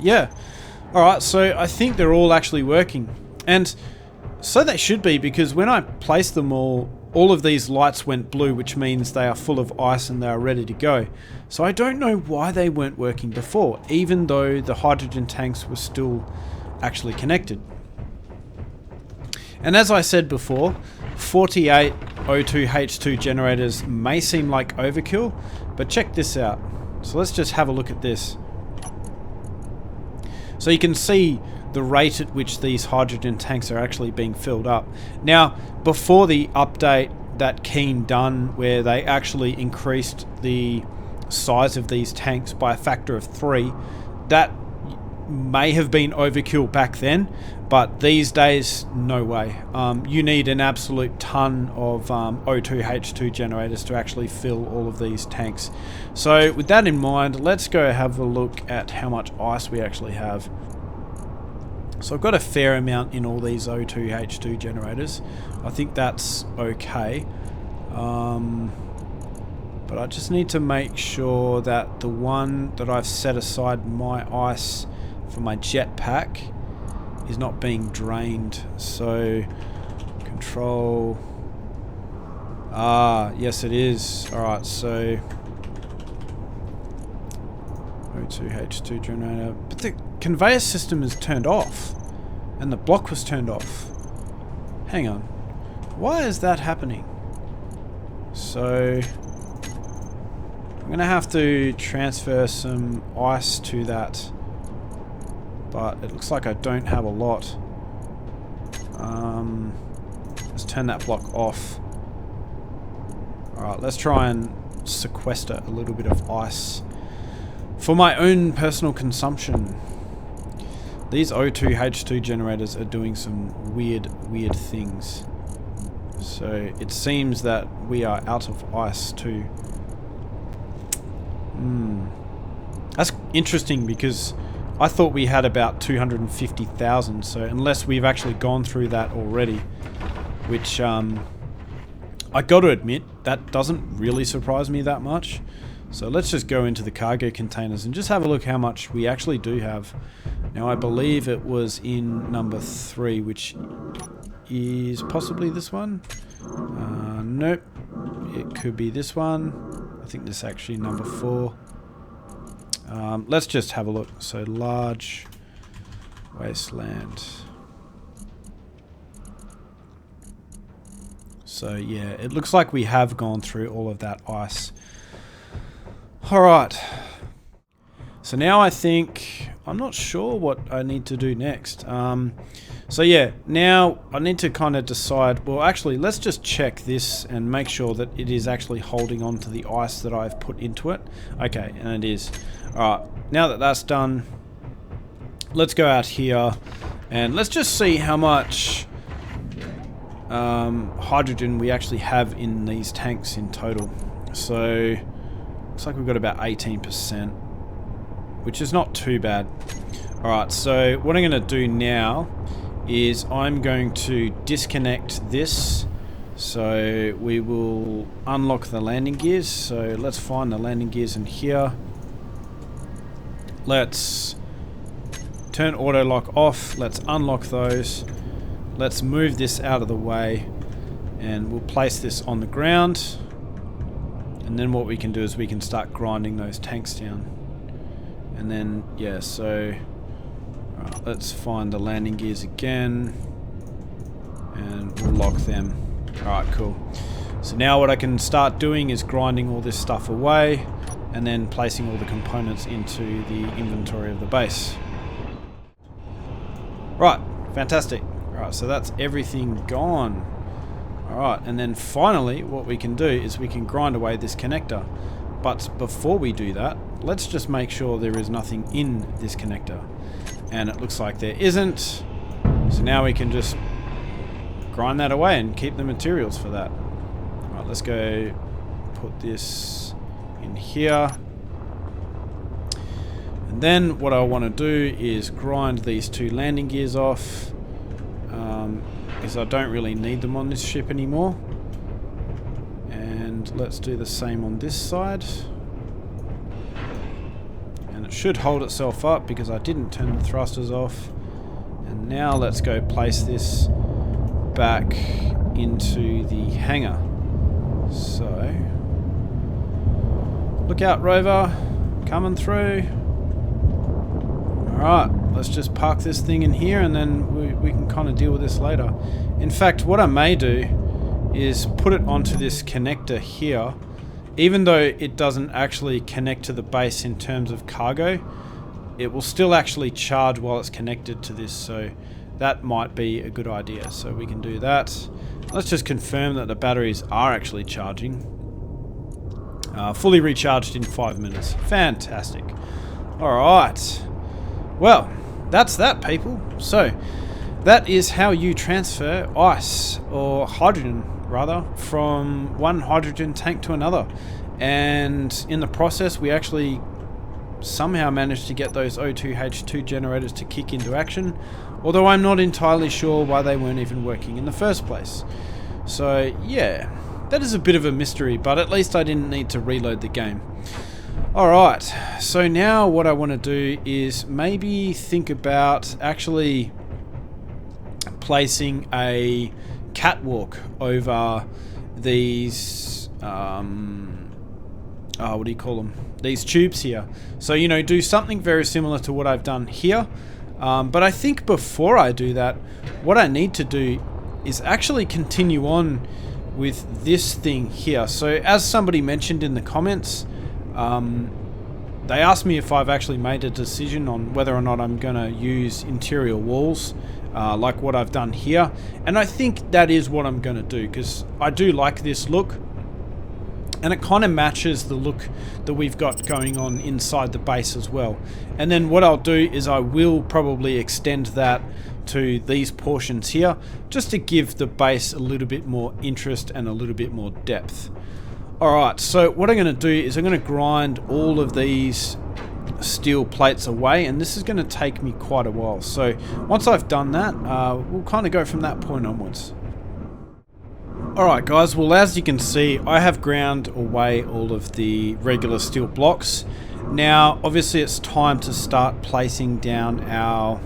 Yeah. Alright, so I think they're all actually working. And so they should be, because when I placed them all of these lights went blue, which means they are full of ice and they are ready to go. So I don't know why they weren't working before, even though the hydrogen tanks were still actually connected. And as I said before, 48 O2H2 generators may seem like overkill, but check this out. So let's just have a look at this. So you can see the rate at which these hydrogen tanks are actually being filled up. Now, before the update that Keen done, where they actually increased the size of these tanks by a factor of 3, that may have been overkill back then, but these days, no way. You need an absolute ton of O2H2 generators to actually fill all of these tanks. So with that in mind, let's go have a look at how much ice we actually have. So I've got a fair amount in all these O2H2 generators. I think that's okay. But I just need to make sure that the one that I've set aside my ice for my jetpack is not being drained. So control... yes it is. Alright, so O2H2 generator. But the conveyor system is turned off. And the block was turned off. Hang on. Why is that happening? So I'm going to have to transfer some ice to that. But it looks like I don't have a lot. Let's turn that block off. Alright, let's try and sequester a little bit of ice for my own personal consumption. These O2H2 generators are doing some weird things. So it seems that we are out of ice too. That's interesting, because I thought we had about 250,000, so unless we've actually gone through that already, which I got to admit, that doesn't really surprise me that much. So let's just go into the cargo containers and just have a look how much we actually do have. Now I believe it was in number 3, which is possibly this one. Nope, it could be this one. I think this is actually number 4. Let's just have a look. So large wasteland. So yeah, it looks like we have gone through all of that ice. Alright. So now I think, I'm not sure what I need to do next. So yeah, now I need to kind of decide, well actually let's just check this and make sure that it is actually holding on to the ice that I've put into it. Okay, and it is. Alright, now that that's done, let's go out here and let's just see how much hydrogen we actually have in these tanks in total. So looks like we've got about 18%, which is not too bad. Alright, so what I'm going to do now is I'm going to disconnect this. So we will unlock the landing gears. So let's find the landing gears in here. Let's turn auto lock off. Let's unlock those. Let's move this out of the way and we'll place this on the ground. And then what we can do is we can start grinding those tanks down. And then, yeah, so let's find the landing gears again and we'll lock them. Alright, cool. So now what I can start doing is grinding all this stuff away and then placing all the components into the inventory of the base. Right, fantastic. Alright, so that's everything gone. Alright, and then finally what we can do is we can grind away this connector. But before we do that, let's just make sure there is nothing in this connector. And it looks like there isn't. So now we can just grind that away and keep the materials for that. Alright, let's go put this in here. And then what I want to do is grind these 2 landing gears off. Because I don't really need them on this ship anymore. And let's do the same on this side. And it should hold itself up because I didn't turn the thrusters off. And now let's go place this back into the hangar. So, look out, rover, coming through. Alright, let's just park this thing in here and then we can kind of deal with this later. In fact, what I may do is put it onto this connector here. Even though it doesn't actually connect to the base in terms of cargo, it will still actually charge while it's connected to this, so that might be a good idea. So we can do that. Let's just confirm that the batteries are actually charging. Fully recharged in 5 minutes. Fantastic. Alright. Well, that's that, people. So, that is how you transfer ice, or hydrogen rather, from one hydrogen tank to another. And in the process, we actually somehow managed to get those O2H2 generators to kick into action, although I'm not entirely sure why they weren't even working in the first place. So, yeah, that is a bit of a mystery, but at least I didn't need to reload the game. Alright, so now what I want to do is maybe think about actually placing a catwalk over these, what do you call them? These tubes here. So, you know, do something very similar to what I've done here. But I think before I do that, what I need to do is actually continue on with this thing here. So as somebody mentioned in the comments, they asked me if I've actually made a decision on whether or not I'm going to use interior walls, like what I've done here. And I think that is what I'm going to do, because I do like this look. And it kind of matches the look that we've got going on inside the base as well. And then what I'll do is I will probably extend that to these portions here, just to give the base a little bit more interest and a little bit more depth. Alright, so what I'm going to do is I'm going to grind all of these steel plates away, and this is going to take me quite a while. So once I've done that, we'll kind of go from that point onwards. Alright guys, well as you can see, I have ground away all of the regular steel blocks. Now obviously it's time to start placing down our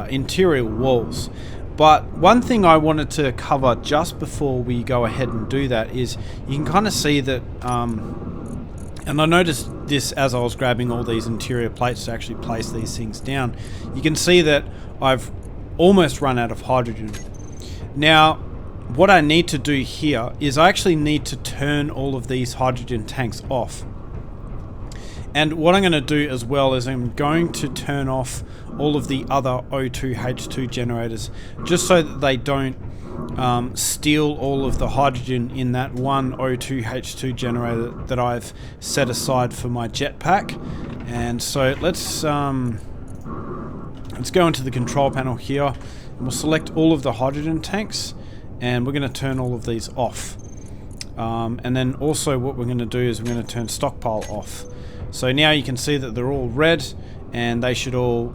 interior walls. But one thing I wanted to cover just before we go ahead and do that is you can kind of see that, and I noticed this as I was grabbing all these interior plates to actually place these things down. You can see that I've almost run out of hydrogen. Now, what I need to do here is I actually need to turn all of these hydrogen tanks off. And what I'm going to do as well is I'm going to turn off all of the other O2H2 generators just so that they don't steal all of the hydrogen in that one O2H2 generator that I've set aside for my jetpack. And so let's go into the control panel here, and we'll select all of the hydrogen tanks, and we're going to turn all of these off. And then also what we're going to do is we're going to turn stockpile off. So now you can see that they're all red, and they should all,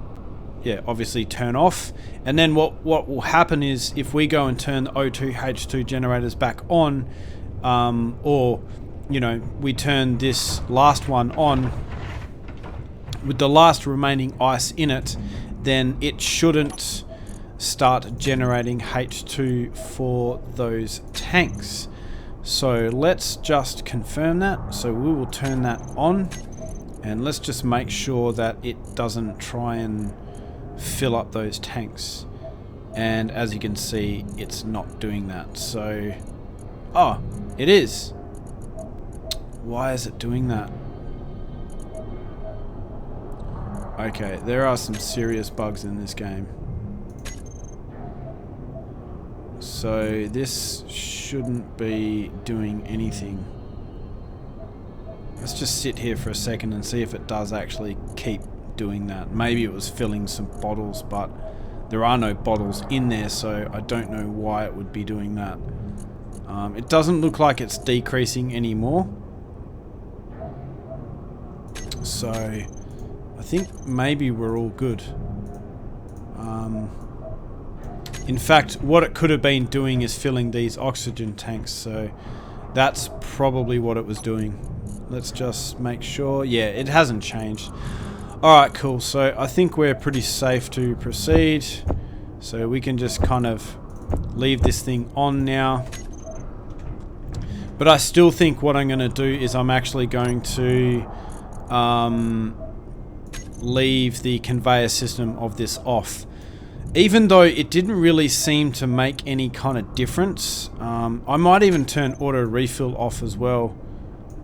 yeah, obviously turn off. And then what will happen is if we go and turn the O2H2 generators back on, or, you know, we turn this last one on with the last remaining ice in it, then it shouldn't start generating H2 for those tanks. So let's just confirm that. So we will turn that on, and let's just make sure that it doesn't try and fill up those tanks. And as you can see, it's not doing that. So, oh, it is. Why is it doing that? Okay, there are some serious bugs in this game. So this shouldn't be doing anything. Let's just sit here for a second and see if it does actually keep doing that. Maybe it was filling some bottles, but there are no bottles in there, so I don't know why it would be doing that. It doesn't look like it's decreasing anymore. So I think maybe we're all good. In fact, what it could have been doing is filling these oxygen tanks, so that's probably what it was doing. Let's just make sure. Yeah, it hasn't changed. Alright, cool. So I think we're pretty safe to proceed. So we can just kind of leave this thing on now. But I still think what I'm going to do is I'm actually going to leave the conveyor system of this off. Even though it didn't really seem to make any kind of difference. I might even turn auto refill off as well.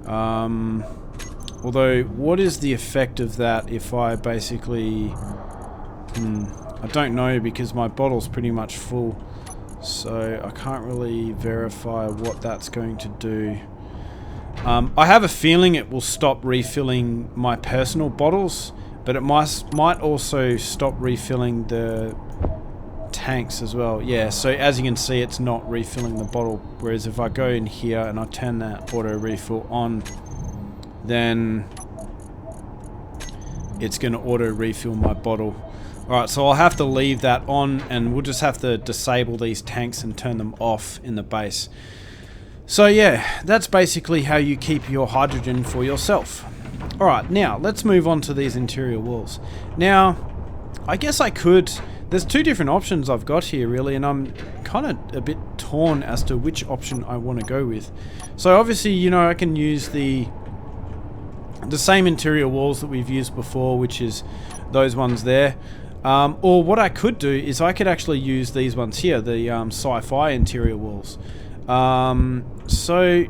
Although, what is the effect of that if I basically... I don't know, because my bottle's pretty much full. So I can't really verify what that's going to do. I have a feeling it will stop refilling my personal bottles, but it might also stop refilling the tanks as well. Yeah, so as you can see, it's not refilling the bottle, whereas if I go in here and I turn that auto refill on, then it's going to auto refill my bottle. Alright, so I'll have to leave that on, and we'll just have to disable these tanks and turn them off in the base. So yeah, that's basically how you keep your hydrogen for yourself. Alright, now let's move on to these interior walls. Now, I guess I could... There's two different options I've got here really, and I'm kind of a bit torn as to which option I want to go with. So obviously, you know, I can use the same interior walls that we've used before, which is those ones there. Or what I could do is I could actually use these ones here, the sci-fi interior walls. So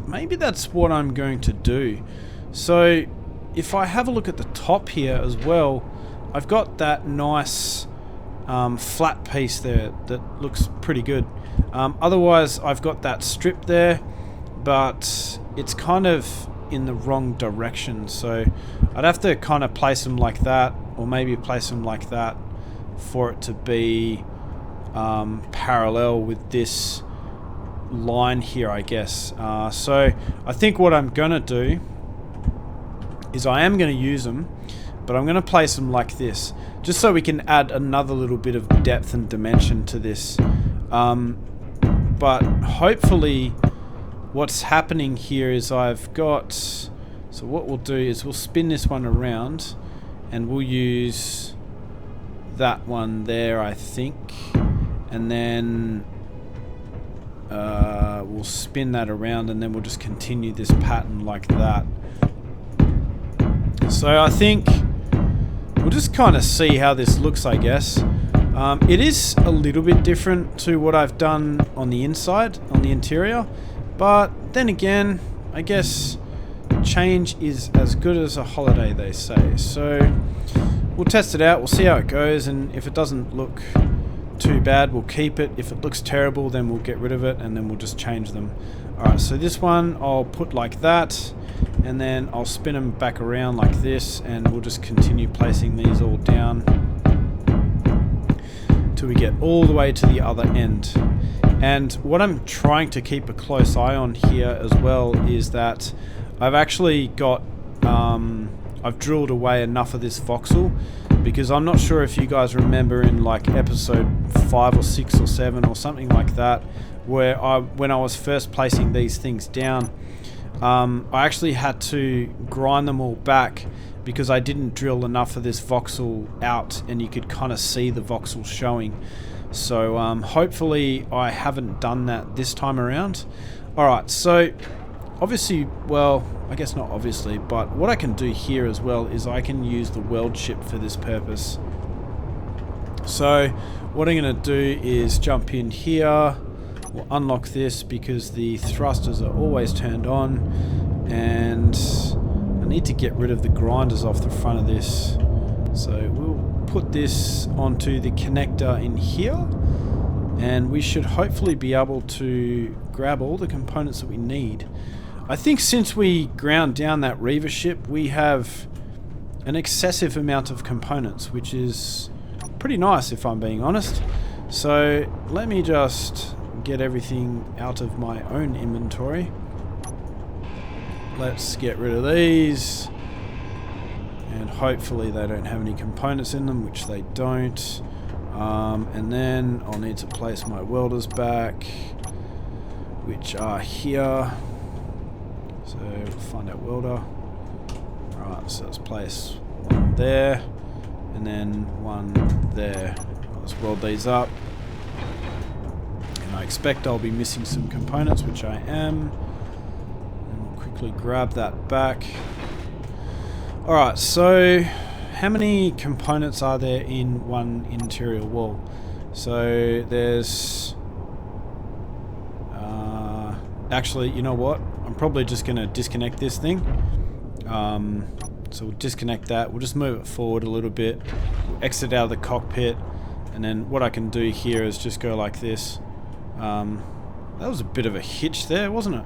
maybe that's what I'm going to do. So if I have a look at the top here as well, I've got that nice flat piece there that looks pretty good. Otherwise, I've got that strip there, but it's kind of in the wrong direction. So I'd have to kind of place them like that, or maybe place them like that for it to be parallel with this line here, I guess. So I think what I'm gonna do is I am gonna use them, but I'm gonna place them like this, just so we can add another little bit of depth and dimension to this. But hopefully what's happening here is I've got... So what we'll do is we'll spin this one around, and we'll use that one there, I think. and then we'll spin that around, and then we'll just continue this pattern like that. So I think we'll just kind of see how this looks, I guess. It is a little bit different to what I've done on the inside, on the interior, but then again, I guess change is as good as a holiday, they say. So we'll test it out, we'll see how it goes, and if it doesn't look too bad, we'll keep it. If it looks terrible, then we'll get rid of it, and then we'll just change them. Alright, so this one I'll put like that, and then I'll spin them back around like this, and we'll just continue placing these all down till we get all the way to the other end. And what I'm trying to keep a close eye on here as well is that I've actually got I've drilled away enough of this voxel, because I'm not sure if you guys remember in like episode 5 or 6 or 7 or something like that, where when I was first placing these things down, I actually had to grind them all back because I didn't drill enough of this voxel out, and you could kind of see the voxel showing. So hopefully I haven't done that this time around. Alright, so obviously, well, I guess not obviously, but what I can do here as well is I can use the weld chip for this purpose. So what I'm going to do is jump in here, we'll unlock this because the thrusters are always turned on, and I need to get rid of the grinders off the front of this. So we'll put this onto the connector in here, and we should hopefully be able to grab all the components that we need. I think since we ground down that Reaver ship, we have an excessive amount of components, which is pretty nice if I'm being honest. So let me just get everything out of my own inventory. Let's get rid of these, and hopefully they don't have any components in them, which they don't. And then I'll need to place my welders back, which are here. So we'll find our welder. Alright, so let's place one there, and then one there. Let's weld these up. And I expect I'll be missing some components, which I am. And we'll quickly grab that back. Alright, so how many components are there in one interior wall? So there's... actually, you know what? I'm probably just going to disconnect this thing. So we'll disconnect that. We'll just move it forward a little bit. We'll exit out of the cockpit. And then what I can do here is just go like this. That was a bit of a hitch there, wasn't it?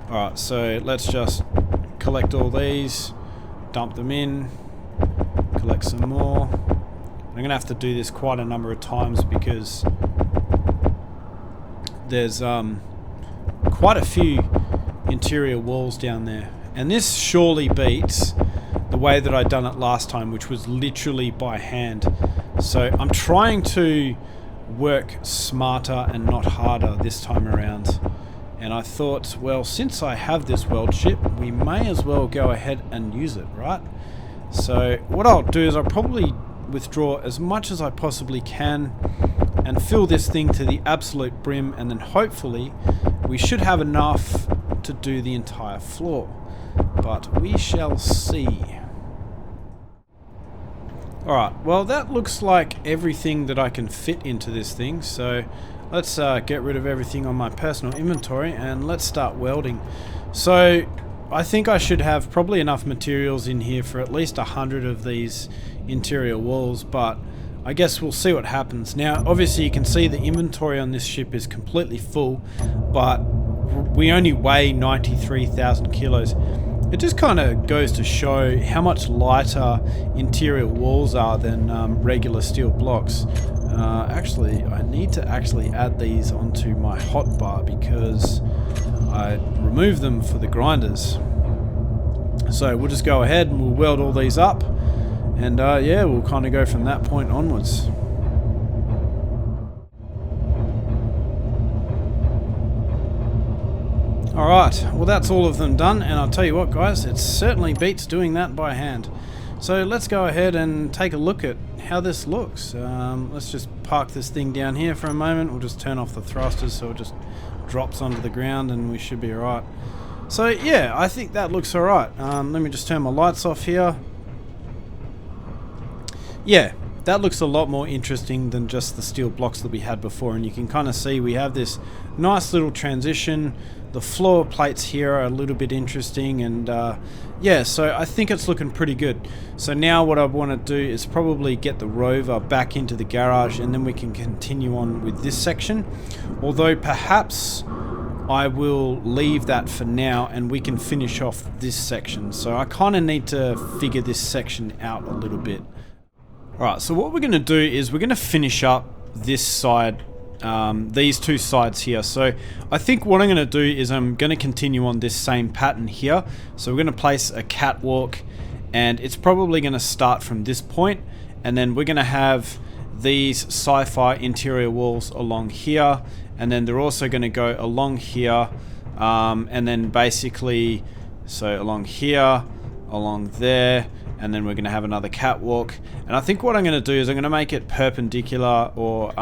Alright, so let's just collect all these. Dump them in. Collect some more. I'm going to have to do this quite a number of times because there's quite a few interior walls down there, and this surely beats the way that I done it last time, which was literally by hand. So I'm trying to work smarter and not harder this time around, and I thought, well, since I have this weld chip, we may as well go ahead and use it, right? So what I'll do is I'll probably withdraw as much as I possibly can and fill this thing to the absolute brim, and then hopefully we should have enough to do the entire floor, but we shall see. Alright, well that looks like everything that I can fit into this thing, so let's get rid of everything on my personal inventory and let's start welding. So I think I should have probably enough materials in here for at least 100 of these interior walls, but I guess we'll see what happens. Now obviously you can see the inventory on this ship is completely full, but we only weigh 93,000 kilos. It just kind of goes to show how much lighter interior walls are than regular steel blocks. Actually, I need to actually add these onto my hotbar because I removed them for the grinders. So we'll just go ahead and we'll weld all these up, and yeah, we'll kind of go from that point onwards. Alright, well that's all of them done, and I'll tell you what guys, it certainly beats doing that by hand. So let's go ahead and take a look at how this looks. Let's just park this thing down here for a moment. We'll just turn off the thrusters so it just drops onto the ground and we should be alright. So yeah, I think that looks alright. Let me just turn my lights off here. Yeah, that looks a lot more interesting than just the steel blocks that we had before, and you can kind of see we have this nice little transition. The floor plates here are a little bit interesting, and yeah, so I think it's looking pretty good. So now what I want to do is probably get the rover back into the garage, and then we can continue on with this section. Although perhaps I will leave that for now and we can finish off this section. So I kind of need to figure this section out a little bit. Alright, so what we're going to do is we're going to finish up this side, these two sides here. So I think what I'm going to do is I'm going to continue on this same pattern here. So we're going to place a catwalk, and it's probably going to start from this point, and then we're going to have these sci-fi interior walls along here, and then they're also going to go along here, and then basically, so along here, along there, and then we're going to have another catwalk. And I think what I'm going to do is I'm going to make it perpendicular or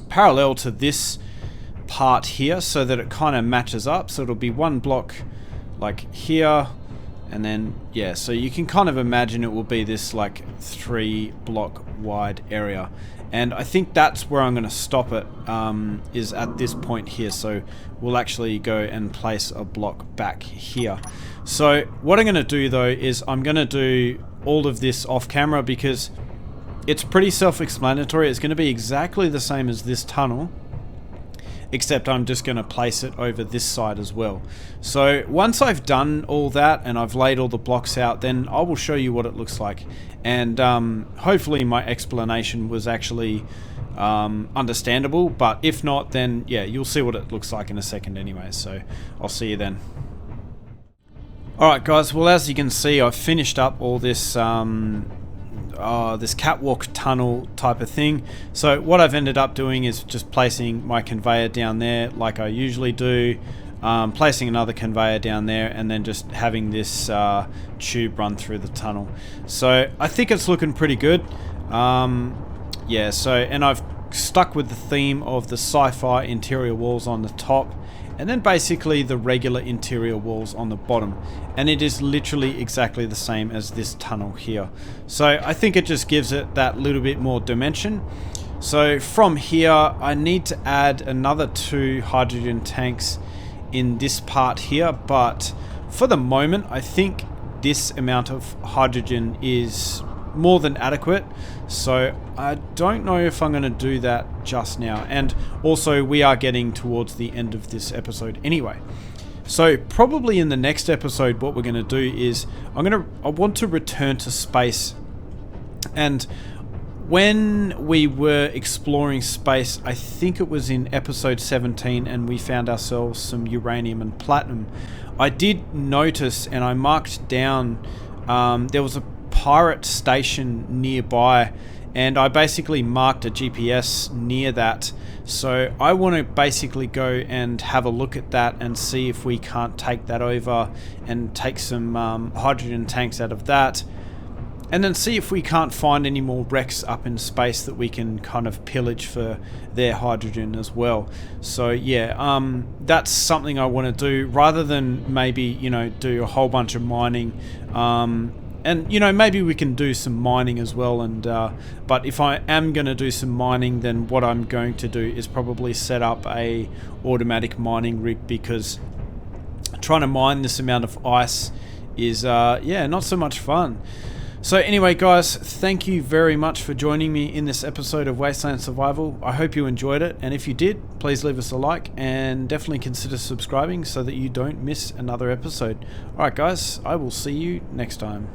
parallel to this part here so that it kind of matches up. So it'll be one block like here, and then yeah, so you can kind of imagine it will be this like 3 block wide area. And I think that's where I'm going to stop it, is at this point here. So we'll actually go and place a block back here. So what I'm going to do though is I'm going to do all of this off camera because it's pretty self-explanatory. It's going to be exactly the same as this tunnel, except I'm just going to place it over this side as well. So once I've done all that and I've laid all the blocks out, then I will show you what it looks like. And hopefully my explanation was actually understandable, but if not, then yeah, you'll see what it looks like in a second anyway. So I'll see you then. Alright guys, well as you can see, I've finished up all this this catwalk tunnel type of thing. So what I've ended up doing is just placing my conveyor down there like I usually do, placing another conveyor down there, and then just having this tube run through the tunnel. So I think it's looking pretty good. Yeah, so, and I've stuck with the theme of the sci-fi interior walls on the top, and then basically the regular interior walls on the bottom, and it is literally exactly the same as this tunnel here. So I think it just gives it that little bit more dimension. So from here I need to add another 2 hydrogen tanks in this part here, but for the moment I think this amount of hydrogen is more than adequate, so I don't know if I'm going to do that just now. And also we are getting towards the end of this episode anyway, so probably in the next episode what we're going to do is I want to return to space. And when we were exploring space, I think it was in episode 17, and we found ourselves some uranium and platinum, I did notice and I marked down there was a pirate station nearby, and I basically marked a GPS near that. So I want to basically go and have a look at that and see if we can't take that over and take some hydrogen tanks out of that, and then see if we can't find any more wrecks up in space that we can kind of pillage for their hydrogen as well. So yeah, that's something I want to do, rather than maybe, you know, do a whole bunch of mining. And you know, maybe we can do some mining as well, and but if I am going to do some mining, then what I'm going to do is probably set up a automatic mining rig, because trying to mine this amount of ice is yeah, not so much fun. So anyway guys, thank you very much for joining me in this episode of Wasteland Survival. I hope you enjoyed it, and if you did, please leave us a like and definitely consider subscribing so that you don't miss another episode. Alright guys, I will see you next time.